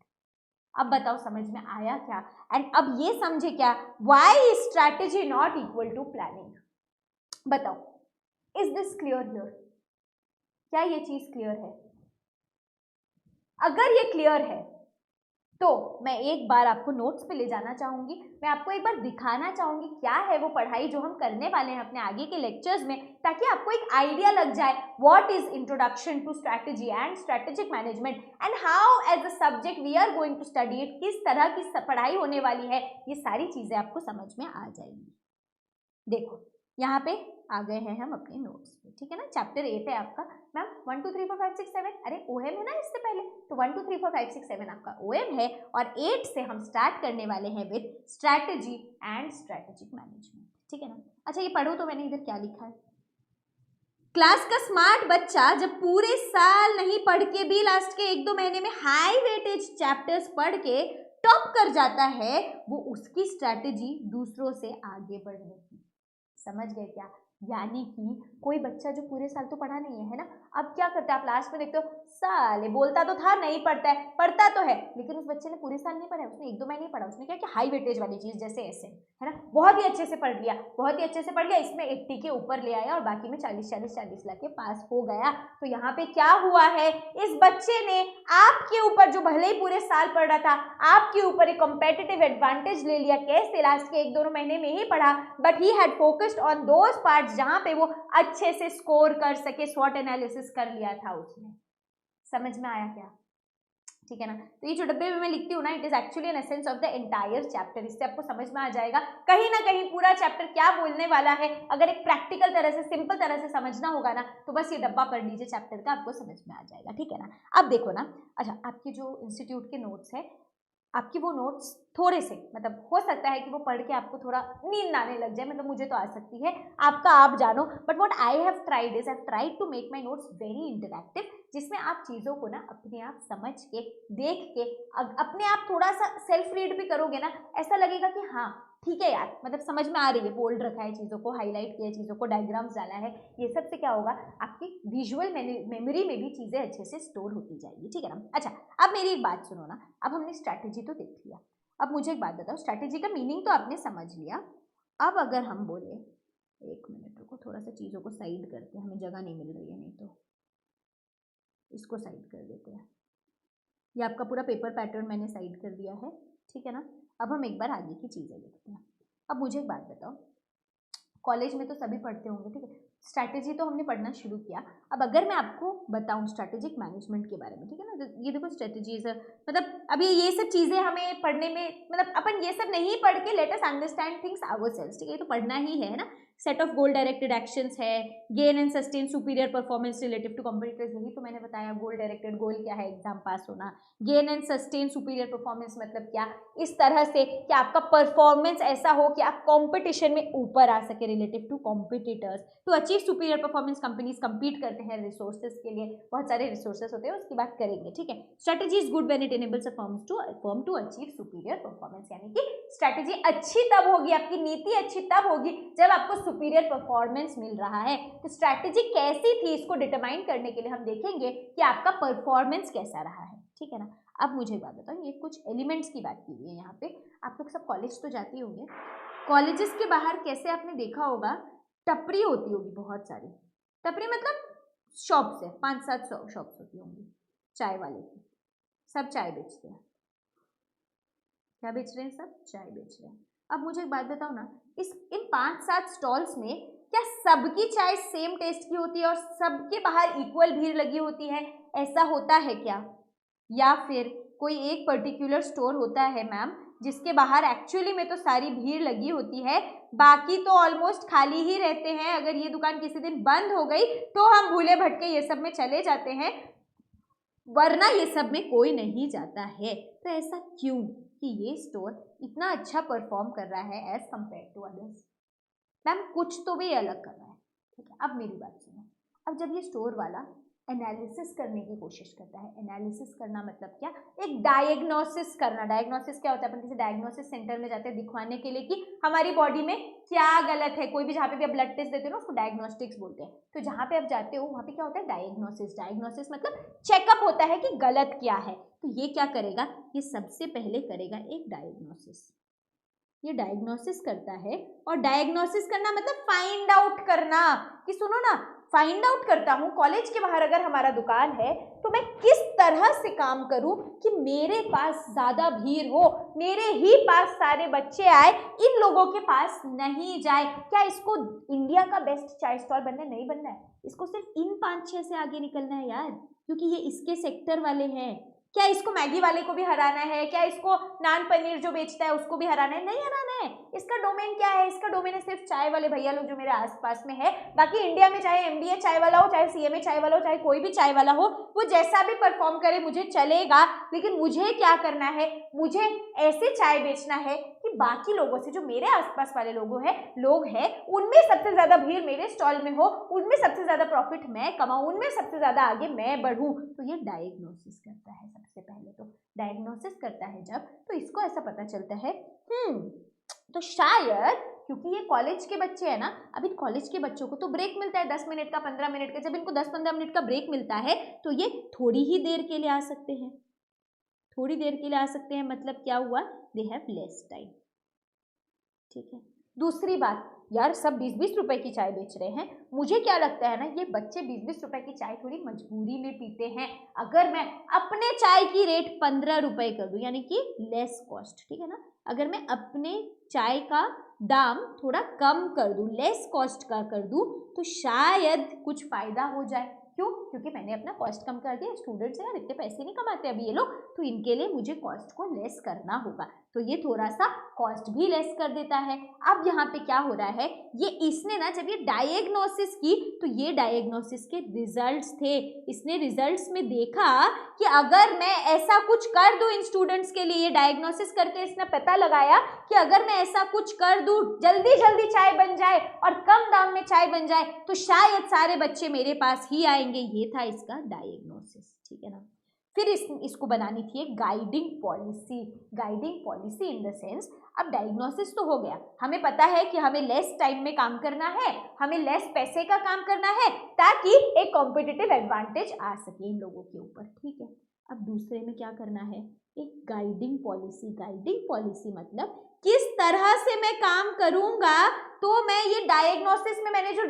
अब बताओ समझ में आया क्या? एंड अब ये समझे क्या, why is strategy not equal to planning? बताओ, इज दिस क्लियर हियर? क्या ये चीज क्लियर है? अगर ये क्लियर है तो मैं एक बार आपको नोट्स पे ले जाना चाहूंगी, मैं आपको एक बार दिखाना चाहूंगी क्या है वो पढ़ाई जो हम करने वाले हैं अपने आगे के लेक्चर्स में, ताकि आपको एक आइडिया लग जाए what is introduction to strategy and strategic management and how as a subject we are going to study it, किस तरह की पढ़ाई होने वाली है, ये सारी चीजें आपको समझ में आ जाएंगी। देखो यहाँ पे आ गए हैं हम अपने नोट्स पे, ठीक है ना। चैप्टर 8 है आपका। मैम 1 2 3 4 5 6 7, अरे ओएम है ना इससे पहले, तो 1 2 3 4 5 6 7 आपका ओएम है, और 8 से हम स्टार्ट करने वाले हैं with strategy and strategic management, ठीक है ना। अच्छा ये पढ़ो तो मैंने इधर क्या लिखा है। क्लास का स्मार्ट बच्चा जब पूरे साल नहीं पढ़ के भी लास्ट के 1-2 महीने में हाई वेटेज चैप्टर्स पढ़ के टॉप कर जाता है, वो उसकी स्ट्रैटेजी दूसरों से आगे बढ़ने की। समझ गए क्या? यानी कि कोई बच्चा जो पूरे साल तो पढ़ा नहीं है ना, अब क्या करता है, आप लास्ट में देखते हो साले बोलता तो था नहीं पढ़ता है, पढ़ता तो है लेकिन उस बच्चे ने पूरे साल नहीं पढ़ा, उसने 1-2 महीने पढ़ा, उसने क्या किया, हाई वेटेज वाली चीज जैसे ऐसे, है ना, बहुत ही अच्छे से पढ़ लिया, बहुत ही अच्छे से पढ़ लिया, इसमें 80 के ऊपर ले आया और बाकी में 40 लाके पास हो गया। तो यहाँ पे क्या हुआ है, इस बच्चे ने आपके ऊपर जो भले ही पूरे साल पढ़ रहा था, आपके ऊपर एक कॉम्पिटिटिव एडवांटेज ले लिया। कैसे? लास्ट के 1-2 महीने में ही पढ़ा, but he had focused on those parts जहां पे वो अच्छे से स्कोर कर सके, स्वॉट एनालिसिस कर लिया था उसने। समझ में आया क्या? ठीक है ना। तो ये जो डब्बे में मैं लिखती हूँ ना, it is actually an essence of the entire chapter, इससे आपको समझ में आ जाएगा कहीं ना कहीं पूरा चैप्टर क्या बोलने वाला है। अगर एक प्रैक्टिकल तरह से, सिंपल तरह से समझना होगा ना, तो बस ये डब्बा पढ़ लीजिए चैप्टर का, आपको समझ में आ जाएगा, ठीक है ना। अब देखो ना, अच्छा आपके जो इंस्टीट्यूट के नोट्स है, आपकी वो नोट्स थोड़े से, मतलब हो सकता है कि वो पढ़ के आपको थोड़ा नींद आने लग जाए, मतलब मुझे तो आ सकती है, आपका आप जानो, but what I have tried is I have tried to make my notes very interactive, जिसमें आप चीज़ों को ना अपने आप समझ के, देख के, अपने आप थोड़ा सा सेल्फ रीड भी करोगे ना, ऐसा लगेगा कि हाँ ठीक है यार, मतलब समझ में आ रही है, बोल्ड रखा है चीज़ों को, हाईलाइट किया चीज़ों को, डायग्राम्स डाला है, ये सब से क्या होगा, आपकी विजुअल मेमोरी में भी चीज़ें अच्छे से स्टोर होती जाएगी, ठीक है ना। अच्छा अब मेरी एक बात सुनो ना, अब हमने स्ट्रैटेजी तो देख लिया, अब मुझे एक बात बताओ, स्ट्रैटेजी का मीनिंग तो आपने समझ लिया, अब अगर हम बोले, एक मिनट रुको, थोड़ा सा चीज़ों को साइड करते हैं, हमें जगह नहीं मिल रही है, नहीं तो इसको साइड कर देते हैं, ये आपका पूरा पेपर पैटर्न मैंने साइड कर दिया है, ठीक है ना। अब हम एक बार आगे की चीज़ें देखते हैं। अब मुझे एक बात बताओ, कॉलेज में तो सभी पढ़ते होंगे, ठीक है, स्ट्रैटेजी तो हमने पढ़ना शुरू किया, अब अगर मैं आपको बताऊं स्ट्रैटेजिक मैनेजमेंट के बारे में, ठीक है ना, तो ये देखो स्ट्रैटेजीज, मतलब अभी ये सब चीज़ें हमें पढ़ने में, मतलब अपन ये सब नहीं पढ़ के let us understand things ourselves, ठीक है, ये तो पढ़ना ही है ना। Set of goal directed actions है, gain and sustain superior performance relative to competitors, यही तो मैंने बताया, गोल डायरेक्टेड, गोल क्या है, एग्जाम पास होना, gain and sustain superior performance मतलब क्या, इस तरह से कि आपका परफॉर्मेंस ऐसा हो कि आप कंपटीशन में ऊपर आ सके relative to competitors. To achieve superior performance companies compete करते हैं रिसोर्सेज के लिए, बहुत सारे रिसोर्सेज होते हैं, उसकी बात करेंगे, ठीक है। Strategy is good when it enables a firm to achieve superior performance, यानी कि स्ट्रैटेजी अच्छी तब होगी, आपकी नीति अच्छी तब होगी जब आपको सुपीरियर परफॉर्मेंस मिल रहा है। तो स्ट्रैटेजी कैसी थी, इसको डिटरमाइन करने के लिए हम देखेंगे कि आपका परफॉर्मेंस कैसा रहा है, ठीक है ना। अब मुझे बात बताओ, ये कुछ एलिमेंट्स की बात की हुई है यहाँ पे, आप लोग सब कॉलेज तो जाते होंगे, कॉलेजेस के बाहर कैसे आपने देखा होगा, टपरी होती होगी बहुत सारी, टपरी मतलब शॉप्स है, 5-7 शॉप्स होती होंगी चाय वाले की, सब चाय बेचते हैं, क्या बेच रहे हैं, सब चाय बेच रहे हैं। अब मुझे एक बात बताओ ना, इन 5-7 स्टॉल्स में क्या सबकी चाय सेम टेस्ट की होती है और सबके बाहर इक्वल भीड़ लगी होती है, ऐसा होता है क्या? या फिर कोई एक पर्टिकुलर स्टोर होता है मैम जिसके बाहर एक्चुअली में तो सारी भीड़ लगी होती है, बाकी तो ऑलमोस्ट खाली ही रहते हैं। अगर ये दुकान किसी दिन बंद हो गई तो हम भूले भटके ये सब में चले जाते हैं, वरना ये सब में कोई नहीं जाता है। तो ऐसा क्यों कि ये स्टोर इतना अच्छा परफॉर्म कर रहा है as compare to others? Ma'am कुछ तो भी अलग कर रहा है, ठीक है। अब मेरी बात सुनो, अब जब ये स्टोर वाला एनालिसिस करने की कोशिश करता है, एनालिसिस करना मतलब क्या, एक डायग्नोसिस करना। डायग्नोसिस क्या होता है, अपन किसी डायग्नोसिस सेंटर में जाते हैं दिखवाने के लिए कि हमारी बॉडी में क्या गलत है। कोई भी जहाँ पे भी आप ब्लड टेस्ट देते हो ना उसको डायग्नोस्टिक्स बोलते हैं। तो जहाँ पे आप जाते हो वहाँ पे क्या होता है, डायग्नोसिस। डायग्नोसिस मतलब चेकअप होता है कि गलत क्या है। तो ये क्या करेगा, ये सबसे पहले करेगा एक डायग्नोसिस। ये डायग्नोसिस करता है, और डायग्नोसिस करना मतलब फाइंड आउट करना कि सुनो ना, फाइंड आउट करता हूँ कॉलेज के बाहर अगर हमारा दुकान है तो मैं किस तरह से काम करूं कि मेरे पास ज्यादा भीड़ हो, मेरे ही पास सारे बच्चे आए, इन लोगों के पास नहीं जाए। क्या इसको इंडिया का बेस्ट चाय स्टॉल बनना नहीं बनना है, इसको सिर्फ इन 5-6 से आगे निकलना है यार, क्योंकि ये इसके सेक्टर वाले हैं। क्या इसको मैगी वाले को भी हराना है, क्या इसको नान पनीर जो बेचता है उसको भी हराना है? नहीं हराना है। इसका डोमेन क्या है, इसका डोमेन है सिर्फ चाय वाले भैया लोग जो मेरे आसपास में है। बाकी इंडिया में चाहे एमबीए चाय वाला हो, चाहे सीएमए चाय वाला हो, चाहे कोई भी चाय वाला हो, वो जैसा भी परफॉर्म करे मुझे चलेगा, लेकिन मुझे क्या करना है, मुझे ऐसे चाय बेचना है कि बाकी लोगों से, जो मेरे आसपास वाले लोग हैं उनमें सबसे ज्यादा भीड़ मेरे स्टॉल में हो, उनमें सबसे ज्यादा प्रॉफिट मैं कमाऊं, उनमें सबसे ज्यादा आगे मैं बढ़ूं। तो ये डायग्नोसिस करता है। सबसे पहले तो डायग्नोसिस करता है जब, तो इसको ऐसा पता चलता है तो शायद क्योंकि ये कॉलेज के बच्चे हैं ना, अब इन कॉलेज के बच्चों को तो ब्रेक मिलता है 10 मिनट का, 15 मिनट का। जब इनको 10-15 मिनट का ब्रेक मिलता है तो ये थोड़ी ही देर के लिए आ सकते हैं, थोड़ी देर के लिए आ सकते हैं। मतलब क्या हुआ, दे हैव लेस टाइम, ठीक है। दूसरी बात, यार सब 20-20 रुपए की चाय बेच रहे हैं, मुझे क्या लगता है ना, ये बच्चे 20-20 रुपए की चाय थोड़ी मजबूरी में पीते हैं। अगर मैं अपने चाय की रेट 15 रुपए कर दूं, यानी कि लेस कॉस्ट, ठीक है ना, अगर मैं अपने चाय का दाम थोड़ा कम कर दूं, लेस कॉस्ट का कर दूं, तो शायद कुछ फायदा हो जाए। क्यों? क्योंकि मैंने अपना कॉस्ट कम कर दिया। स्टूडेंट्स यार इतने पैसे नहीं कमाते अभी ये लोग, तो इनके लिए मुझे कॉस्ट को लेस करना होगा। तो ये थोड़ा सा कॉस्ट भी लेस कर देता है। अब यहाँ पे क्या हो रहा है, ये इसने ना जब ये डायग्नोसिस की, तो ये डायग्नोसिस के रिजल्ट्स थे। इसने रिजल्ट्स में देखा कि अगर मैं ऐसा कुछ कर दूं इन स्टूडेंट्स के लिए, ये डायग्नोसिस करके इसने पता लगाया कि अगर मैं ऐसा कुछ कर दूं, जल्दी जल्दी चाय बन जाए और कम दाम में चाय बन जाए, तो शायद सारे बच्चे मेरे पास ही आएंगे। ये था इसका डायग्नोसिस, ठीक है ना। फिर इसको बनानी थी एक guiding policy. Guiding policy in the sense, अब डायग्नोसिस तो हो गया, हमें पता है कि हमें लेस टाइम में काम करना है, हमें लेस पैसे का काम करना है, ताकि एक कॉम्पिटिटिव एडवांटेज आ सके इन लोगों के ऊपर, ठीक है। अब दूसरे में क्या करना है, एक गाइडिंग पॉलिसी। गाइडिंग पॉलिसी मतलब किस तरह से मैं काम करूंगा तो मैं ये डायग्नोसिस में मैंने जो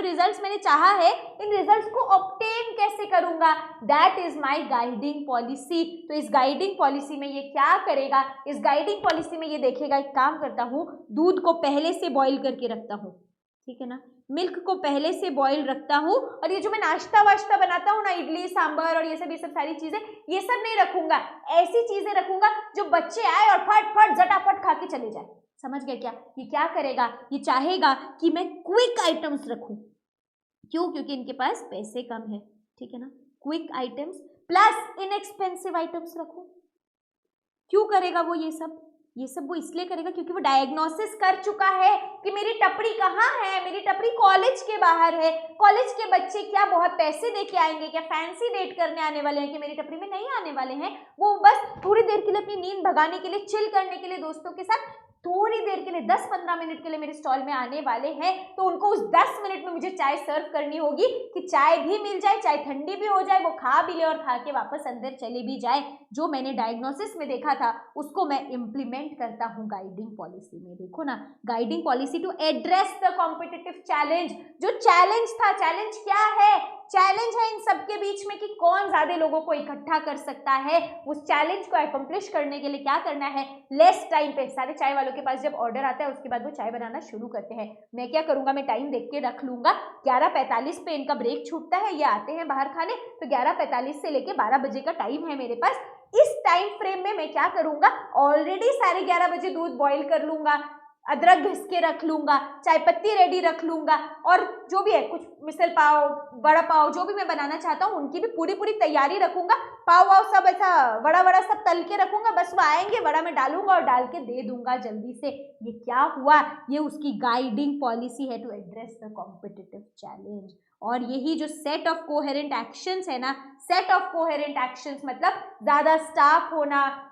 रिजल्ट्स मैंने चाहा है, इन रिजल्ट्स को ऑब्टेन कैसे करूंगा, that is my guiding policy. तो इस गाइडिंग पॉलिसी में ये क्या करेगा, इस गाइडिंग पॉलिसी में ये देखेगा, एक काम करता हूँ, दूध को पहले से बॉईल करके रखता हूँ, ठीक है ना, मिल्क को पहले से बॉईल रखता हूँ, और ये जो मैं नाश्ता वाश्ता बनाता हूँ ना, इडली सांभर और ये सब सारी चीजें, ये सब नहीं रखूंगा। ऐसी चीजें रखूंगा जो बच्चे आए और फट फट झटाफट खा के चले जाए। समझ गए क्या? ये क्या करेगा, ये चाहेगा कि मैं क्विक आइटम्स रखूं। क्यों? क्योंकि इनके पास पैसे कम है, ठीक है ना। Quick items plus inexpensive items रखूं। क्यों करेगा वो ये सब वो इसलिए करेगा क्योंकि वो डायग्नोसिस कर चुका है कि मेरी टपरी कहाँ है, मेरी टपरी कॉलेज के बाहर है। कॉलेज के बच्चे क्या बहुत पैसे दे के आएंगे, क्या फैंसी डेट करने आने वाले हैं कि मेरी टपरी में नहीं आने वाले हैं। वो बस थोड़ी देर के लिए अपनी नींद भगाने के लिए, चिल करने के लिए दोस्तों के साथ थोड़ी देर के लिए 10-15 मिनट के लिए मेरे स्टॉल में आने वाले हैं। तो उनको उस 10 मिनट में मुझे चाय सर्व करनी होगी कि चाय भी मिल जाए, चाय ठंडी भी हो जाए, वो खा भी ले और खा के वापस अंदर चले भी जाए। जो मैंने डायग्नोसिस में देखा था उसको मैं इम्प्लीमेंट करता हूँ गाइडिंग पॉलिसी में। देखो ना, guiding policy to address the competitive challenge. जो चैलेंज था, चैलेंज क्या है? चैलेंज है इन सबके बीच में कि कौन ज्यादा लोगों को इकट्ठा कर सकता है। उस चैलेंज को अकम्प्लिश करने के लिए क्या करना है, लेस टाइम पे सारे चाय वालों के पास जब ऑर्डर आता है उसके बाद वो चाय बनाना शुरू करते हैं। मैं क्या करूंगा, मैं टाइम देख के रख लूंगा, 11:45 पे इनका ब्रेक छूटता है, ये आते हैं बाहर खाने, तो 11:45 से लेके 12 बजे का टाइम है मेरे पास। इस टाइम फ्रेम में मैं क्या करूंगा, ऑलरेडी 11:30 बजे दूध बॉईल कर लूंगा, अदरक घिस के रख लूंगा, चाय पत्ती रेडी रख लूंगा, और जो भी है कुछ मिसल पाव, बड़ा पाव, जो भी मैं बनाना चाहता हूँ उनकी भी पूरी पूरी तैयारी रखूंगा। पाव वाव सब ऐसा बड़ा बड़ा सब तल के रखूंगा, बस वो आएंगे, बड़ा मैं डालूंगा और डाल के दे दूंगा जल्दी से। ये क्या हुआ, ये उसकी गाइडिंग पॉलिसी है to address the competitive challenge. और यही जो सेट ऑफ कोहेरेंट एक्शंस है ना, सेट ऑफ कोहेरेंट एक्शंस मतलब ज्यादा स्टाफ होना,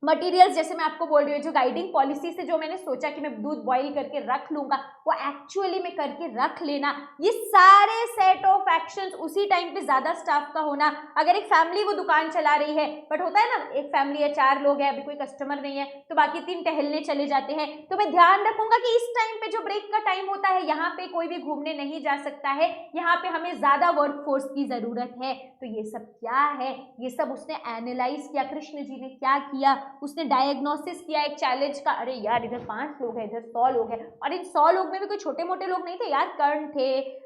मटेरियल्स, जैसे मैं आपको बोल रही हूँ जो गाइडिंग पॉलिसी से जो मैंने सोचा कि मैं दूध बॉईल करके रख लूंगा, वो एक्चुअली में करके रख लेना, ये सारे सेट ऑफ एक्शंस उसी टाइम पे ज्यादा स्टाफ का होना। अगर एक फैमिली वो दुकान चला रही है, बट होता है ना एक फैमिली है, 4 लोग हैं, अभी कोई कस्टमर नहीं है, तो बाकी 3 टहलने चले जाते हैं, तो मैं ध्यान रखूंगा कि इस टाइम पे जो ब्रेक का टाइम होता है यहाँ पे कोई भी घूमने नहीं जा सकता है, यहाँ पे हमें ज्यादा वर्कफोर्स की जरूरत है। तो ये सब क्या है, ये सब उसने एनालाइज किया, कृष्ण जी ने क्या किया, उसने डायग्नोसिस किया एक चैलेंज का। अरे यार इधर 5 लोग हैं, इधर 100 लोग हैं, और इन 100 लोग में भी कोई छोटे मोटे लोग नहीं थे यार, कर्ण थे,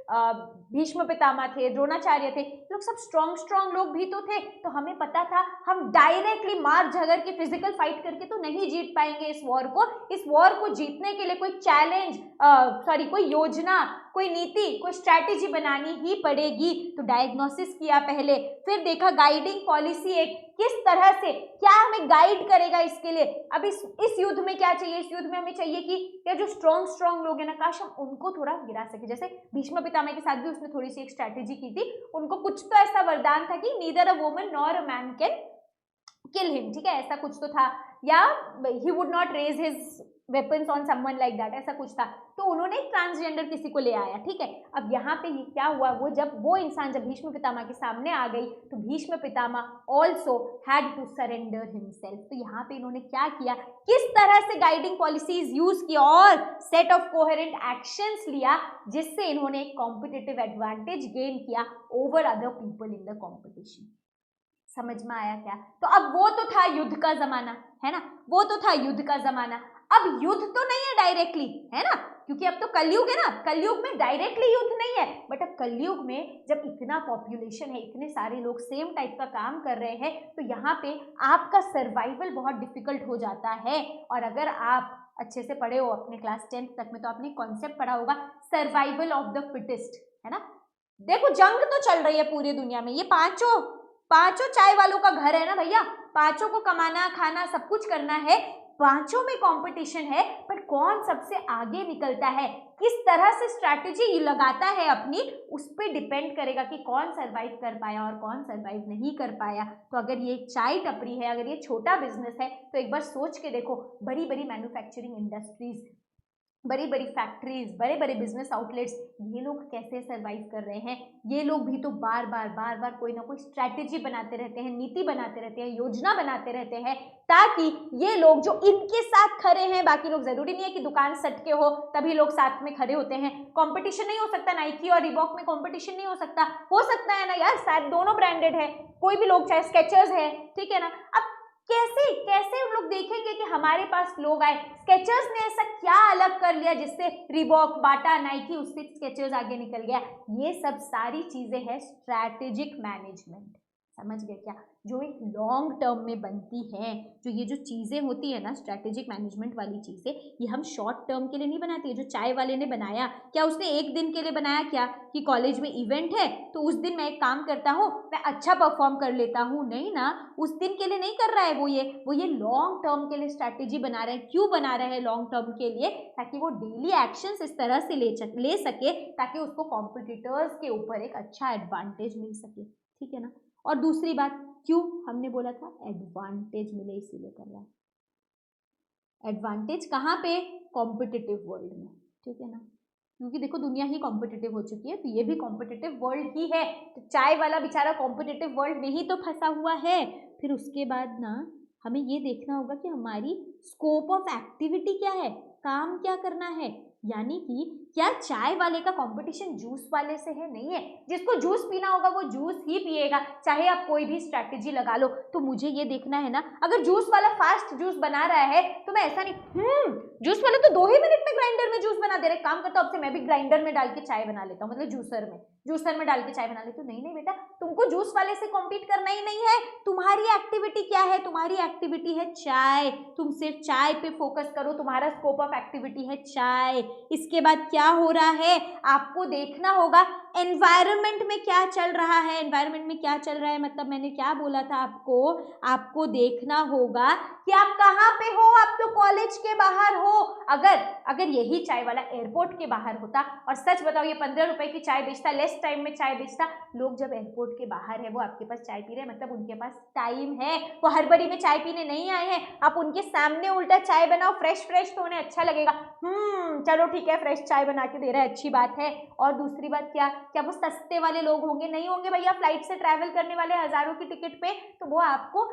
भीष्म पितामह थे, द्रोणाचार्य थे, लोग सब स्ट्रॉन्ग लोग भी तो थे। तो हमें पता था हम डायरेक्टली मार झगड़ के फिजिकल फाइट करके तो नहीं जीत पाएंगे इस वॉर को। इस वॉर को जीतने के लिए कोई चैलेंज, कोई योजना, कोई नीति, कोई स्ट्रैटेजी बनानी ही पड़ेगी। तो डायग्नोसिस किया पहले, फिर देखा गाइडिंग पॉलिसी एक किस तरह से, क्या हमें गाइड करेगा इसके लिए। अब इस युद्ध में क्या चाहिए, इस युद्ध में हमें चाहिए कि ये जो स्ट्रॉन्ग लोग हैं ना, काश हम उनको थोड़ा गिरा सके। जैसे भीष्म पितामह के साथ भी उसने थोड़ी सी एक स्ट्रैटेजी की थी, उनको कुछ तो ऐसा वरदान था कि neither a woman nor a man can kill him, ठीक है, ऐसा कुछ तो था, या he would not raise his weapons on someone like that, ऐसा कुछ था। तो उन्होंने ट्रांसजेंडर किसी को ले आया, ठीक है। अब यहाँ पे ये क्या हुआ, वो इंसान जब भीष्म पितामह के सामने आ गई, तो Bhishma Pitamah also had to surrender himself. तो यहाँ पे इन्होंने क्या किया, किस तरह से गाइडिंग पॉलिसीज यूज की और सेट ऑफ कोहेरेंट एक्शंस लिया, जिससे इन्होंने एक कॉम्पिटिटिव एडवांटेज गेन किया over other people in the competition. समझ में आया क्या? तो अब वो तो था युद्ध का जमाना, है ना, वो तो था युद्ध का जमाना। अब युद्ध तो नहीं है डायरेक्टली, है ना, क्योंकि अब तो कलयुग है ना, कलयुग में डायरेक्टली युद्ध नहीं है, बट अब कलयुग में जब इतना पॉपुलेशन है, इतने सारे लोग सेम टाइप का काम कर रहे हैं, तो यहाँ पे आपका सर्वाइवल बहुत डिफिकल्ट हो जाता है। और अगर आप अच्छे से पढ़े हो अपने क्लास 10th तक में, तो आपने कॉन्सेप्ट पढ़ा होगा सर्वाइवल ऑफ द फिटेस्ट, है ना। देखो जंग तो चल रही है पूरी दुनिया में, ये पांचों चाय वालों का घर है ना भैया, पांचों को कमाना खाना सब कुछ करना है, पांचों में कंपटीशन है, पर कौन सबसे आगे निकलता है, किस तरह से स्ट्रैटेजी लगाता है अपनी, उस पर डिपेंड करेगा कि कौन सरवाइव कर पाया और कौन सरवाइव नहीं कर पाया। तो अगर ये चाय टपरी है, अगर ये छोटा बिजनेस है, तो एक बार सोच के देखो, बड़ी बड़ी मैन्युफैक्चरिंग इंडस्ट्रीज, बड़ी बड़ी फैक्ट्रीज, बड़े बड़े बिजनेस आउटलेट्स, ये लोग कैसे सरवाइव कर रहे हैं। ये लोग भी तो बार बार कोई ना कोई स्ट्रैटेजी बनाते रहते हैं, नीति बनाते रहते हैं, योजना बनाते रहते हैं, ताकि ये लोग जो इनके साथ खड़े हैं, बाकी लोग, जरूरी नहीं है कि दुकान सटके हो तभी लोग साथ में खड़े होते हैं, कंपटीशन नहीं हो सकता, नाइकी और रिबॉक में कंपटीशन नहीं हो सकता है ना यार, शायद दोनों ब्रांडेड है, कोई भी लोग, चाहे स्केचर्स है, ठीक है ना। अब कैसे उन लोग देखेंगे कि हमारे पास लोग आए, स्केचर्स ने ऐसा क्या अलग कर लिया जिससे रिबॉक, बाटा, नाइकी, उससे स्केचर्स आगे निकल गया। ये सब सारी चीजें हैं स्ट्रैटेजिक मैनेजमेंट, समझ गए क्या, जो एक लॉन्ग टर्म में बनती हैं। जो ये जो चीज़ें होती है ना स्ट्रैटेजिक मैनेजमेंट वाली चीज़ें, ये हम शॉर्ट टर्म के लिए नहीं बनाते। जो चाय वाले ने बनाया, क्या उसने एक दिन के लिए बनाया क्या, कि कॉलेज में इवेंट है तो उस दिन मैं एक काम करता हूँ, मैं अच्छा परफॉर्म कर लेता हूँ, नहीं ना, उस दिन के लिए नहीं कर रहा है वो ये लॉन्ग टर्म के लिए स्ट्रैटेजी बना रहे हैं। क्यों बना रहे हैं लॉन्ग टर्म के लिए? ताकि वो डेली एक्शंस इस तरह से ले सके ताकि उसको कॉम्पिटिटर्स के ऊपर एक अच्छा एडवांटेज मिल सके, ठीक है ना। और दूसरी बात, क्यों हमने बोला था एडवांटेज मिले, इसीलिए कर रहा है। एडवांटेज कहाँ पे? कॉम्पिटिटिव वर्ल्ड में, ठीक है ना, क्योंकि देखो दुनिया ही कॉम्पिटिटिव हो चुकी है, तो ये भी कॉम्पिटिटिव वर्ल्ड ही है, तो चाय वाला बेचारा कॉम्पिटिटिव वर्ल्ड में ही तो फंसा हुआ है। फिर उसके बाद ना हमें ये देखना होगा कि हमारी स्कोप ऑफ एक्टिविटी क्या है, काम क्या करना है, यानी कि क्या चाय वाले का कंपटीशन जूस वाले से है? नहीं है। जिसको जूस पीना होगा वो जूस ही पिएगा, चाहे आप कोई भी स्ट्रैटेजी लगा लो। तो मुझे ये देखना है ना, अगर जूस वाला फास्ट जूस बना रहा है तो मैं ऐसा नहीं जूस वाला तो 2 ही मिनट में ग्राइंडर में जूस बना दे रहे, काम करता हूं, अब से मैं भी ग्राइंडर में डाल के चाय बना लेता हूँ, मतलब जूसर में डाल के चाय बना लेती हूँ। नहीं बेटा, तुमको जूस वाले से कॉम्पीट करना ही नहीं है। तुम्हारी एक्टिविटी क्या है? तुम्हारी एक्टिविटी है चाय। तुम सिर्फ चाय पे फोकस करो, तुम्हारा स्कोप ऑफ एक्टिविटी है चाय। इसके बाद क्या हो रहा है आपको देखना होगा, एनवायरनमेंट में क्या चल रहा है। एनवायरनमेंट में क्या चल रहा है मतलब मैंने क्या बोला था आपको देखना होगा कि आप कहाँ पे हो। आप तो कॉलेज के बाहर हो। अगर यही चाय वाला एयरपोर्ट के बाहर होता, और सच बताओ ये 15 रुपए की चाय बेचता, लेस टाइम में चाय बेचता, लोग जब एयरपोर्ट के बाहर है वो आपके पास चाय पी रहे हैं, मतलब उनके पास टाइम है, वो हड़बड़ी में चाय पीने नहीं आए हैं। आप उनके सामने उल्टा चाय बनाओ फ्रेश तो उन्हें अच्छा लगेगा। चलो ठीक है, फ्रेश चाय बना के दे रहा है, अच्छी बात है। और दूसरी बात क्या वो सस्ते वाले लोग होंगे? नहीं होंगे भैया। फ्लाइट से ट्रैवल करने वाले हजारों की टिकट पे, तो वो आपको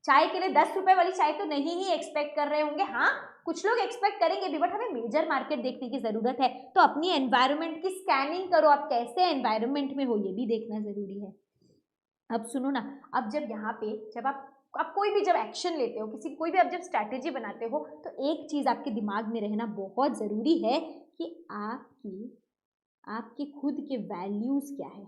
चाय के लिए 10 रुपए वाली चाय तो नहीं ही एक्सपेक्ट कर रहे होंगे। हाँ, कुछ लोग एक्सपेक्ट करेंगे भी, बट हमें मेजर मार्केट देखने की जरूरत है। तो अपनी एनवायरनमेंट की स्कैनिंग करो, आप कैसे एनवायरनमेंट में हो ये भी देखना जरूरी है। अब सुनो ना, अब जब यहाँ पे जब आप कोई भी जब एक्शन लेते हो, कोई भी आप जब स्ट्रैटेजी बनाते हो, तो एक चीज आपके दिमाग में रहना बहुत जरूरी है कि आपके खुद के वैल्यूज क्या है।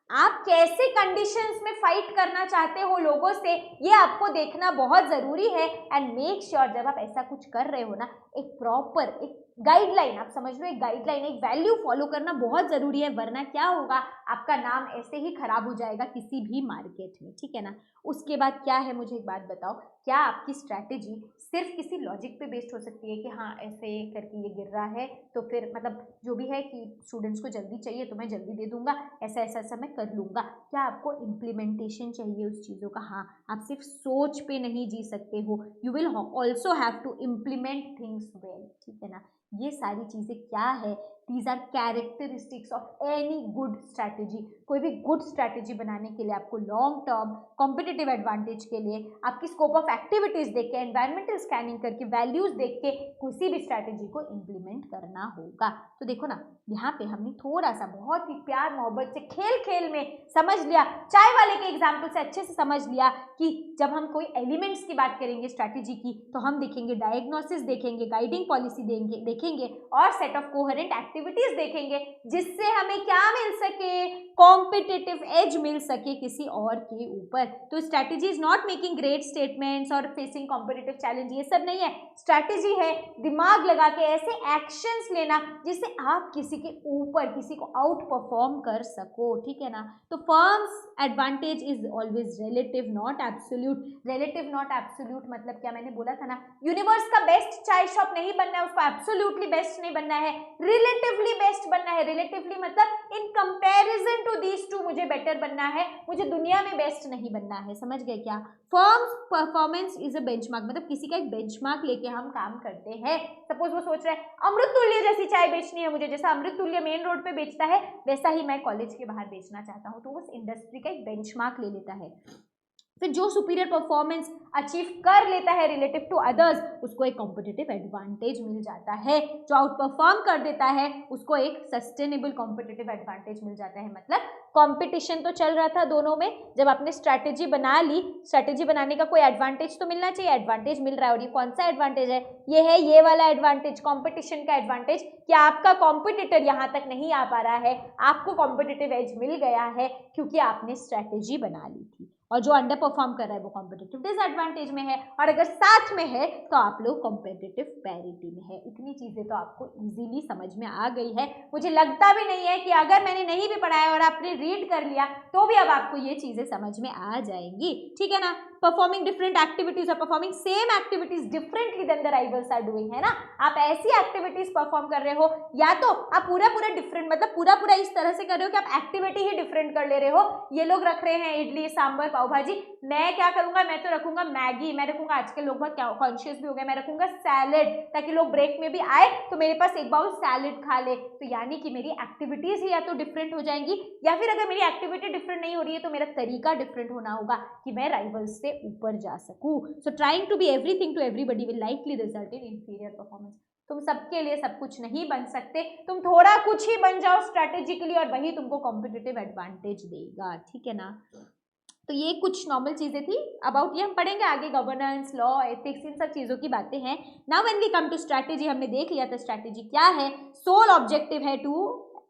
आप कैसे कंडीशंस में फाइट करना चाहते हो लोगों से, ये आपको देखना बहुत जरूरी है। एंड मेक श्योर जब आप ऐसा कुछ कर रहे हो ना, एक प्रॉपर एक गाइडलाइन, आप समझ लो, एक गाइडलाइन, एक वैल्यू फॉलो करना बहुत जरूरी है, वरना क्या होगा, आपका नाम ऐसे ही खराब हो जाएगा किसी भी मार्केट में, ठीक है ना। उसके बाद क्या है, मुझे एक बात बताओ, क्या आपकी स्ट्रैटेजी सिर्फ किसी लॉजिक पे बेस्ड हो सकती है कि हाँ ऐसे करके ये गिर रहा है, तो फिर मतलब जो भी है कि स्टूडेंट्स को जल्दी चाहिए तो मैं जल्दी दे दूंगा, ऐसा मैं कर लूंगा। क्या आपको इम्प्लीमेंटेशन चाहिए उस चीज़ों का? हाँ, आप सिर्फ सोच पे नहीं जी सकते हो, you will also have to implement things well, ठीक है ना। ये सारी चीज़ें क्या है, these are characteristics of any good strategy. कोई भी गुड स्ट्रैटेजी बनाने के लिए आपको लॉन्ग टर्म कॉम्पिटिटिव एडवांटेज के लिए आपकी स्कोप ऑफ एक्टिविटीज देख के, एनवायरमेंटल स्कैनिंग करके, वैल्यूज देख के किसी भी स्ट्रैटेजी को इम्प्लीमेंट करना होगा। तो देखो ना, यहाँ पे हमने थोड़ा सा बहुत ही प्यार मोहब्बत से खेल में समझ लिया, चाय वाले के एग्जाम्पल से अच्छे से समझ लिया कि जब हम कोई एलिमेंट्स की बात करेंगे स्ट्रैटेजी की, तो हम देखेंगे डायग्नोसिस, देखेंगे गाइडिंग पॉलिसी, देखेंगे और सेट ऑफ कोहेरेंट एक्टिविटीज देखेंगे, जिससे हमें क्या मिल सके, कॉम्पिटिटिव एज मिल सके किसी और के ऊपर। तो strategy is not making great statements और फेसिंग कॉम्पिटिटिव चैलेंज, ये सब नहीं है। स्ट्रैटेजी है दिमाग लगा के ऐसे एक्शंस लेना जिससे आप किसी के ऊपर, किसी को आउट परफॉर्म कर सको, ठीक है ना। तो firms advantage is always relative not absolute. Relative not absolute मतलब क्या, मैंने बोला था ना, यूनिवर्स का बेस्ट चाय शॉप नहीं बनना है, उसको एब्सोल्यूटली बेस्ट नहीं बनना है, रिलेटिवली बेस्ट बनना है। रिलेटिवली मतलब in comparison to these two मुझे बेटर बनना है, मुझे दुनिया में बेस्ट नहीं बनना है, समझ गए क्या। Firms performance is a benchmark, मतलब किसी का एक बेंचमार्क लेके हम काम करते हैं। सपोज वो सोच रहा है अमृत तुल्य जैसी चाय बेचनी है मुझे, जैसा अमृत तुल्य मेन रोड पे बेचता है वैसा ही मैं कॉलेज के बाहर बेचना चाहता हूँ, तो उस इंडस्ट्री का एक बेंचमार्क ले लेता है। फिर जो सुपीरियर परफॉर्मेंस अचीव कर लेता है रिलेटिव टू अदर्स, उसको एक कॉम्पिटिटिव एडवांटेज मिल जाता है। जो आउट परफॉर्म कर देता है उसको एक सस्टेनेबल कॉम्पिटिटिव एडवांटेज मिल जाता है। मतलब कंपटीशन तो चल रहा था दोनों में, जब आपने स्ट्रैटेजी बना ली, स्ट्रैटेजी बनाने का कोई एडवांटेज तो मिलना चाहिए, एडवांटेज मिल रहा है, और ये कौन सा एडवांटेज है, ये है ये वाला एडवांटेज, कंपटीशन का एडवांटेज, कि आपका कॉम्पिटिटर यहाँ तक नहीं आ पा रहा है, आपको कॉम्पिटिटिव एज मिल गया है क्योंकि आपने स्ट्रैटेजी बना ली थी। और जो अंडर परफॉर्म कर रहा है वो कॉम्पिटिटिव डिसएडवांटेज में है, और अगर साथ में है तो आप लोग कॉम्पिटिटिव पैरिटी में है। इतनी चीजें तो आपको इजीली समझ में आ गई है। मुझे लगता भी नहीं है कि अगर मैंने नहीं भी पढ़ाया और आपने रीड कर लिया तो भी अब आपको ये चीजें समझ में आ जाएंगी, ठीक है ना। परफॉर्मिंग डिफरेंट एक्टिविटीज और performing same activities differently than the rivals are doing, है ना। आप ऐसी एक्टिविटीज परफॉर्म कर रहे हो, या तो आप पूरा डिफरेंट, मतलब पूरा इस तरह से कर रहे हो कि आप एक्टिविटी ही डिफरेंट कर ले रहे हो। ये लोग रख रहे हैं इडली सांभर पाव भाजी, मैं क्या करूंगा, मैं तो रखूंगा मैगी, मैं रखूंगा, आजकल लोग बहुत कॉन्शियस भी हो गए, मैं रखूंगा सैलेड, ताकि लोग ब्रेक में भी आए तो मेरे पास एक बाउल सैलेड खा ले। तो यानी कि मेरी एक्टिविटीज ही या तो डिफरेंट हो जाएंगी, या फिर अगर मेरी एक्टिविटी डिफरेंट नहीं हो रही है तो मेरा तरीका डिफरेंट होना होगा कि मैं राइवल्स से ऊपर जा सकूं। So trying to be everything to everybody will likely result in inferior performance. तुम सबके लिए सब कुछ नहीं बन सकते, तुम थोड़ा कुछ ही बन जाओ स्ट्रैटेजिकली और वही तुमको कॉम्पिटिटिव एडवांटेज देगा, ठीक है ना। तो ये कुछ नॉर्मल चीजें थी अबाउट, ये हम पढ़ेंगे आगे, गवर्नेंस, लॉ, एथिक्स, इन सब चीजों की बातें हैं। Now when we come to strategy, हमने देख लिया था स्ट्रैटेजी क्या है, सोल ऑब्जेक्टिव है टू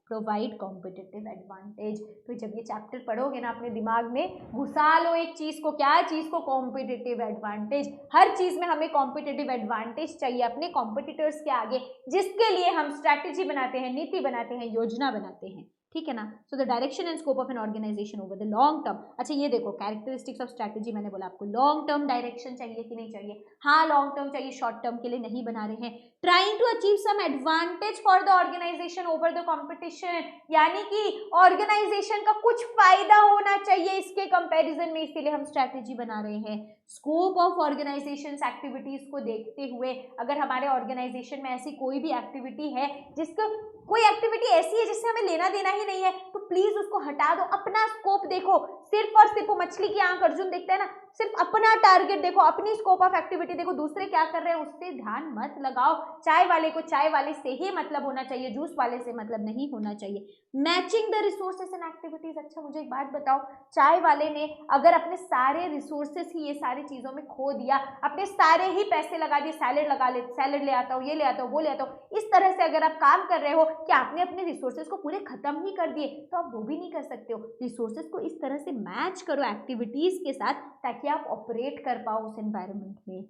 प्रोवाइड कॉम्पिटिटिव एडवांटेज। तो जब ये चैप्टर पढ़ोगे ना अपने दिमाग में घुसा लो एक चीज को, क्या चीज को, कॉम्पिटिटिव एडवांटेज। हर चीज में हमें कॉम्पिटिटिव एडवांटेज चाहिए अपने कॉम्पिटिटर्स के आगे, जिसके लिए हम स्ट्रैटेजी बनाते हैं, नीति बनाते हैं, योजना बनाते हैं, ठीक है ना। So the direction and scope of an organisation over the long term. अच्छा ये देखो कैरेक्टरिस्टिक्स ऑफ स्ट्रैटेजी, मैंने बोला आपको लॉन्ग टर्म डायरेक्शन चाहिए कि नहीं चाहिए, हाँ लॉन्ग टर्म चाहिए, शॉर्ट टर्म के लिए नहीं बना रहे हैं। Trying to achieve some advantage for the organisation over the competition, यानी कि ऑर्गेनाइजेशन का कुछ फायदा होना चाहिए इसके कंपैरिजन में, इसीलिए हम स्ट्रैटेजी बना रहे हैं। स्कोप ऑफ ऑर्गेनाइजेशन एक्टिविटीज को देखते हुए, अगर हमारे ऑर्गेनाइजेशन में ऐसी कोई भी एक्टिविटी है, जिसका कोई एक्टिविटी ऐसी है जिससे हमें लेना देना ही नहीं है, तो प्लीज उसको हटा दो। अपना स्कोप देखो, सिर्फ और सिर्फ मछली की आंख अर्जुन देखता है ना, सिर्फ अपना टारगेट देखो, अपनी स्कोप ऑफ एक्टिविटी देखो, दूसरे क्या कर रहे हैं उससे ध्यान मत लगाओ। चाय वाले को चाय वाले से ही मतलब होना चाहिए, जूस वाले से मतलब नहीं होना चाहिए। Matching the resources and activities. अच्छा मुझे एक बात बताओ, चाय वाले ने अगर अपने सारे रिसोर्सेस ही ये सारी चीजों में खो दिया, अपने सारे ही पैसे लगा दिए, सैलेड ले आता हूँ, ये ले आता हूँ, वो ले आता हूँ, इस तरह से अगर आप काम कर रहे हो कि आपने अपने रिसोर्सेज को पूरे खत्म ही कर दिए, तो आप वो भी नहीं कर सकते हो। रिसोर्सेज को इस तरह से मैच करो एक्टिविटीज के साथ, ताकि आप ऑपरेट कर पाओ उस एनवायरनमेंट में।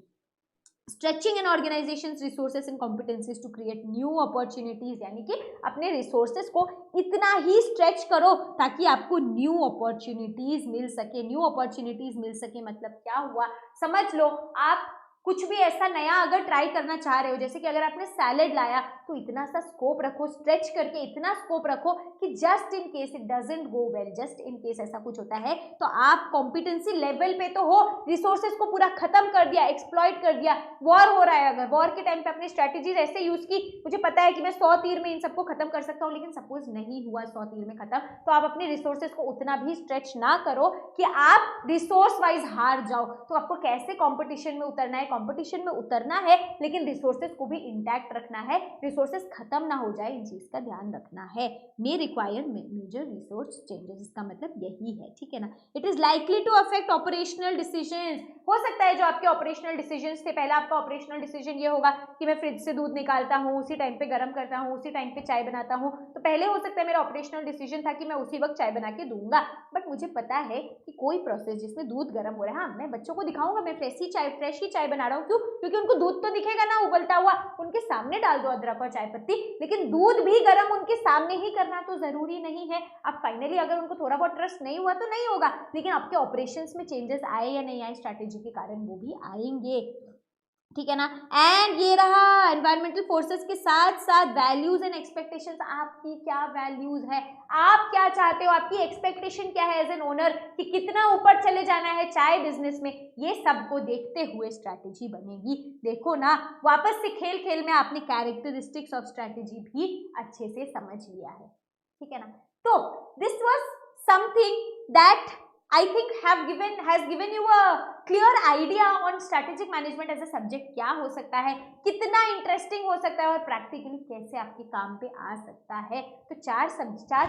Stretching an organisation resources and competencies to create new opportunities, यानी कि अपने रिसोर्सेज को इतना ही स्ट्रेच करो ताकि आपको न्यू अपॉर्चुनिटीज मिल सके। न्यू अपॉर्चुनिटीज मिल सके मतलब क्या हुआ, समझ लो आप कुछ भी ऐसा नया अगर ट्राई करना चाह रहे हो, जैसे कि अगर आपने सैलेड लाया तो इतना सा स्कोप रखो, स्ट्रेच करके इतना स्कोप रखो कि just in case it doesn't go well, just in case ऐसा कुछ होता है तो आप कॉम्पिटेंसी लेवल पे तो हो, रिसोर्सेज को पूरा खत्म कर दिया, एक्सप्लॉइट कर दिया। वॉर हो रहा है, अगर वॉर के टाइम पे अपनी स्ट्रेटेजीज ऐसे यूज की, मुझे पता है कि मैं 100 तीर में इन सबको खत्म कर सकता हूँ, लेकिन सपोज नहीं हुआ 100 तीर में खत्म, तो आप अपने रिसोर्सेज को उतना भी स्ट्रेच ना करो कि आप रिसोर्स वाइज हार जाओ। तो आपको कैसे कॉम्पिटिशन में उतरना है, कॉम्पिटिशन में उतरना है लेकिन रिसोर्सेज को भी इंटैक्ट रखना है, रिसोर्सेज खत्म ना हो जाए, इन चीज का ध्यान रखना है। May require major resource changes, इसका मतलब यही है, ठीक है ना। It is likely to affect operational decisions. हो सकता है जो आपके ऑपरेशनल डिसीजंस थे, पहला आपका ऑपरेशनल डिसीजन ये होगा कि मैं फ्रिज से दूध निकालता हूँ, उसी टाइम पे गर्म करता हूँ, उसी टाइम पे चाय बनाता हूँ, तो पहले हो सकता है मेरा ऑपरेशनल डिसीजन था कि मैं उसी वक्त चाय बना के दूंगा, बट मुझे पता है कि कोई प्रोसेस जिसमें दूध गर्म हो रहा है, हाँ मैं बच्चों को दिखाऊंगा मैं फ्रेश ही चाय बना रहा हूँ, क्यों, क्योंकि उनको दूध तो दिखेगा ना उबलता हुआ, उनके सामने डाल दो अदरक और चाय पत्ती, लेकिन दूध भी गर्म उनके सामने ही करना तो जरूरी नहीं है। अब फाइनली अगर उनको थोड़ा बहुत ट्रस्ट नहीं हुआ तो नहीं होगा, लेकिन आपके ऑपरेशंस में चेंजेस आए या नहीं आए स्ट्रैटेजी के कारण, वो भी आएंगे, ठीक है ना। एंड ये रहा एनवायरमेंटल फोर्सेस के साथ साथ वैल्यूज एंड एक्सपेक्टेशंस। आपकी क्या वैल्यूज है, आप क्या चाहते हो, आपकी एक्सपेक्टेशन क्या है एज एन ओनर, कि कितना ऊपर चले जाना है चाय बिजनेस में, ये सब को देखते हुए स्ट्रैटेजी बनेगी। देखो ना, वापस से खेल खेल में आपने कैरेक्टरिस्टिक्स ऑफ स्ट्रैटेजी भी अच्छे से समझ लिया है, ठीक है ना। तो this was something that I think has given you a clear idea on strategic management as a subject, क्या हो सकता है, कितना इंटरेस्टिंग हो सकता है और प्रैक्टिकली कैसे आपके काम पे आ सकता है। तो चार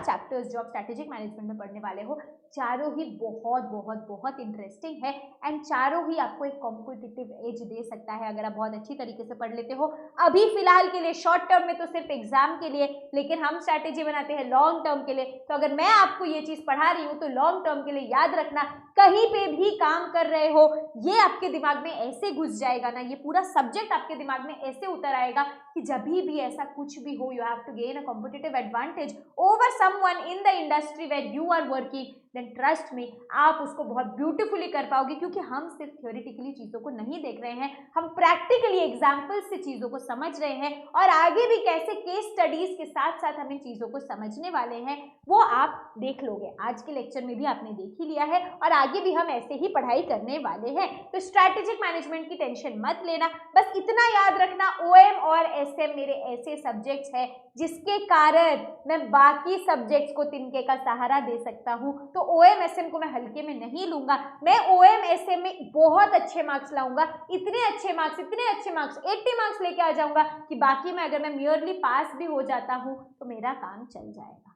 चैप्टर्स जो आप स्ट्रैटेजिक मैनेजमेंट में पढ़ने वाले हो, चारों ही बहुत बहुत बहुत इंटरेस्टिंग है एंड चारों ही आपको एक कॉम्पिटिटिव एज दे सकता है अगर आप बहुत अच्छी तरीके से पढ़ लेते हो। अभी फिलहाल के लिए शॉर्ट टर्म में तो सिर्फ एग्जाम के लिए, लेकिन हम स्ट्रैटेजी बनाते हैं लॉन्ग टर्म के लिए। तो अगर मैं आपको ये चीज पढ़ा रही हूँ तो लॉन्ग टर्म के लिए याद रखना, कहीं पे भी काम कर रहे हो ये आपके दिमाग में ऐसे घुस जाएगा ना, ये पूरा सब्जेक्ट आपके दिमाग में ऐसे उतर आएगा कि जब भी ऐसा कुछ भी हो, you have to gain a competitive advantage over someone in the industry where you are working, then trust me आप उसको बहुत ब्यूटीफुली कर पाओगे, क्योंकि हम सिर्फ थ्योरेटिकली चीजों को नहीं देख रहे हैं, हम प्रैक्टिकली एग्जाम्पल्स से चीजों को समझ रहे हैं और आगे भी कैसे केस स्टडीज के साथ साथ हम इन चीजों को समझने वाले हैं वो आप देख लोगे। आज के लेक्चर में भी आपने देख ही लिया है और आगे भी हम ऐसे ही पढ़ाई करने वाले हैं। तो स्ट्रैटेजिक मैनेजमेंट की टेंशन मत लेना, बस इतना याद रखना OM और OSM मेरे ऐसे सब्जेक्ट्स हैं जिसके कारण मैं बाकी सब्जेक्ट्स को तिनके का सहारा दे सकता हूँ। तो OMSM को मैं हल्के में नहीं लूंगा, मैं OMSM में बहुत अच्छे मार्क्स लाऊंगा, इतने अच्छे मार्क्स 80 मार्क्स लेके आ जाऊंगा कि बाकी में अगर मैं मियरली पास भी हो जाता हूँ तो मेरा काम चल जाएगा।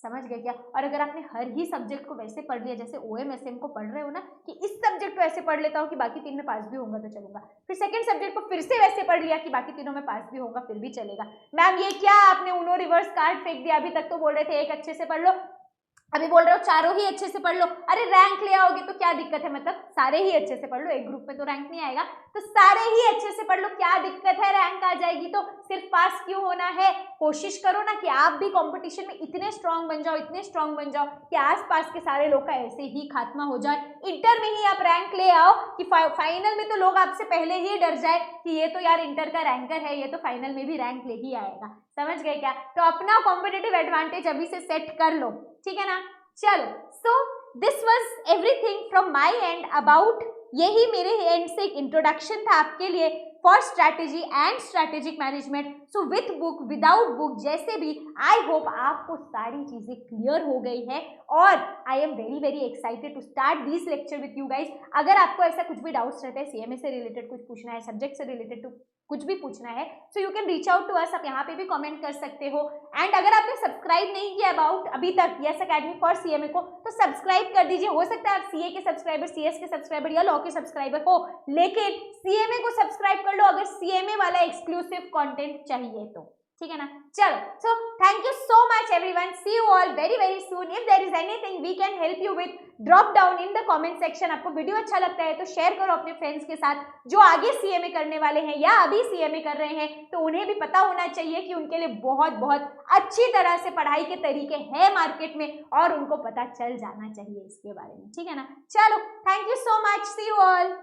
समझ गए क्या? और अगर आपने हर ही सब्जेक्ट को वैसे पढ़ लिया जैसे OMSM को पढ़ रहे हो ना कि इस सब्जेक्ट को ऐसे पढ़ लेता हूँ कि बाकी 3 में पास भी होऊंगा तो चलूंगा, फिर सेकंड सब्जेक्ट को फिर से वैसे पढ़ लिया कि बाकी 3 में पास भी होऊंगा फिर भी चलेगा। मैम ये क्या आपने उनो रिवर्स कार्ड फेंक दिया, अभी तक तो बोल रहे थे एक अच्छे से पढ़ लो, अभी बोल रहे हो चारों ही अच्छे से पढ़ लो। अरे रैंक ले आओगे तो क्या दिक्कत है, मतलब सारे ही अच्छे से पढ़ लो, एक ग्रुप में तो रैंक नहीं आएगा, तो सारे ही अच्छे से पढ़ लो, क्या दिक्कत है, रैंक आ जाएगी तो सिर्फ पास क्यों होना है। कोशिश करो ना कि आप भी कंपटीशन में इतने स्ट्रांग बन जाओ, इतने स्ट्रांग बन जाओ कि आसपास के सारे लोग का ऐसे ही खात्मा हो जाए, इंटर में ही आप रैंक ले आओ कि फाइनल में तो लोग आपसे पहले ही डर जाए कि ये तो यार इंटर का रैंकर है, ये तो फाइनल में भी रैंक ले ही आएगा। समझ गए क्या? तो अपना कॉम्पिटिटिव एडवांटेज अभी से सेट कर लो, ठीक है ना। चलो, so this was everything from my and about, यही मेरे एंड से एक इंट्रोडक्शन था आपके लिए for strategy and strategic management. So with book without book जैसे भी, आई होप आपको सारी चीजें क्लियर हो गई है और I am very very excited to start this lecture with you guys. अगर आपको ऐसा कुछ भी डाउट्स रहते हैं, CMA से रिलेटेड कुछ पूछना है, सब्जेक्ट से रिलेटेड टू कुछ भी पूछना है, so you can reach out to us, आप यहाँ पे भी कमेंट कर सकते हो। एंड अगर आपने सब्सक्राइब नहीं किया अबाउट अभी तक यस अकेडमी फॉर CMA को, तो सब्सक्राइब कर दीजिए। हो सकता है आप CA के सब्सक्राइबर, CS के सब्सक्राइबर या लॉ के सब्सक्राइबर हो, लेकिन CMA को सब्सक्राइब कर लो अगर CMA वाला एक्सक्लूसिव कंटेंट चाहिए तो, ठीक है ना। चलो, so thank you so much everyone, see you all very very soon. If there is anything we can help you with, drop down in the comment section. आपको वीडियो अच्छा लगता है तो शेयर करो अपने फ्रेंड्स के साथ जो आगे CMA करने वाले हैं या अभी CMA कर रहे हैं, तो उन्हें भी पता होना चाहिए कि उनके लिए बहुत बहुत अच्छी तरह से पढ़ाई के तरीके हैं मार्केट में और उनको पता चल जाना चाहिए इसके बारे में, ठीक है ना। चलो, thank you so much, see you all.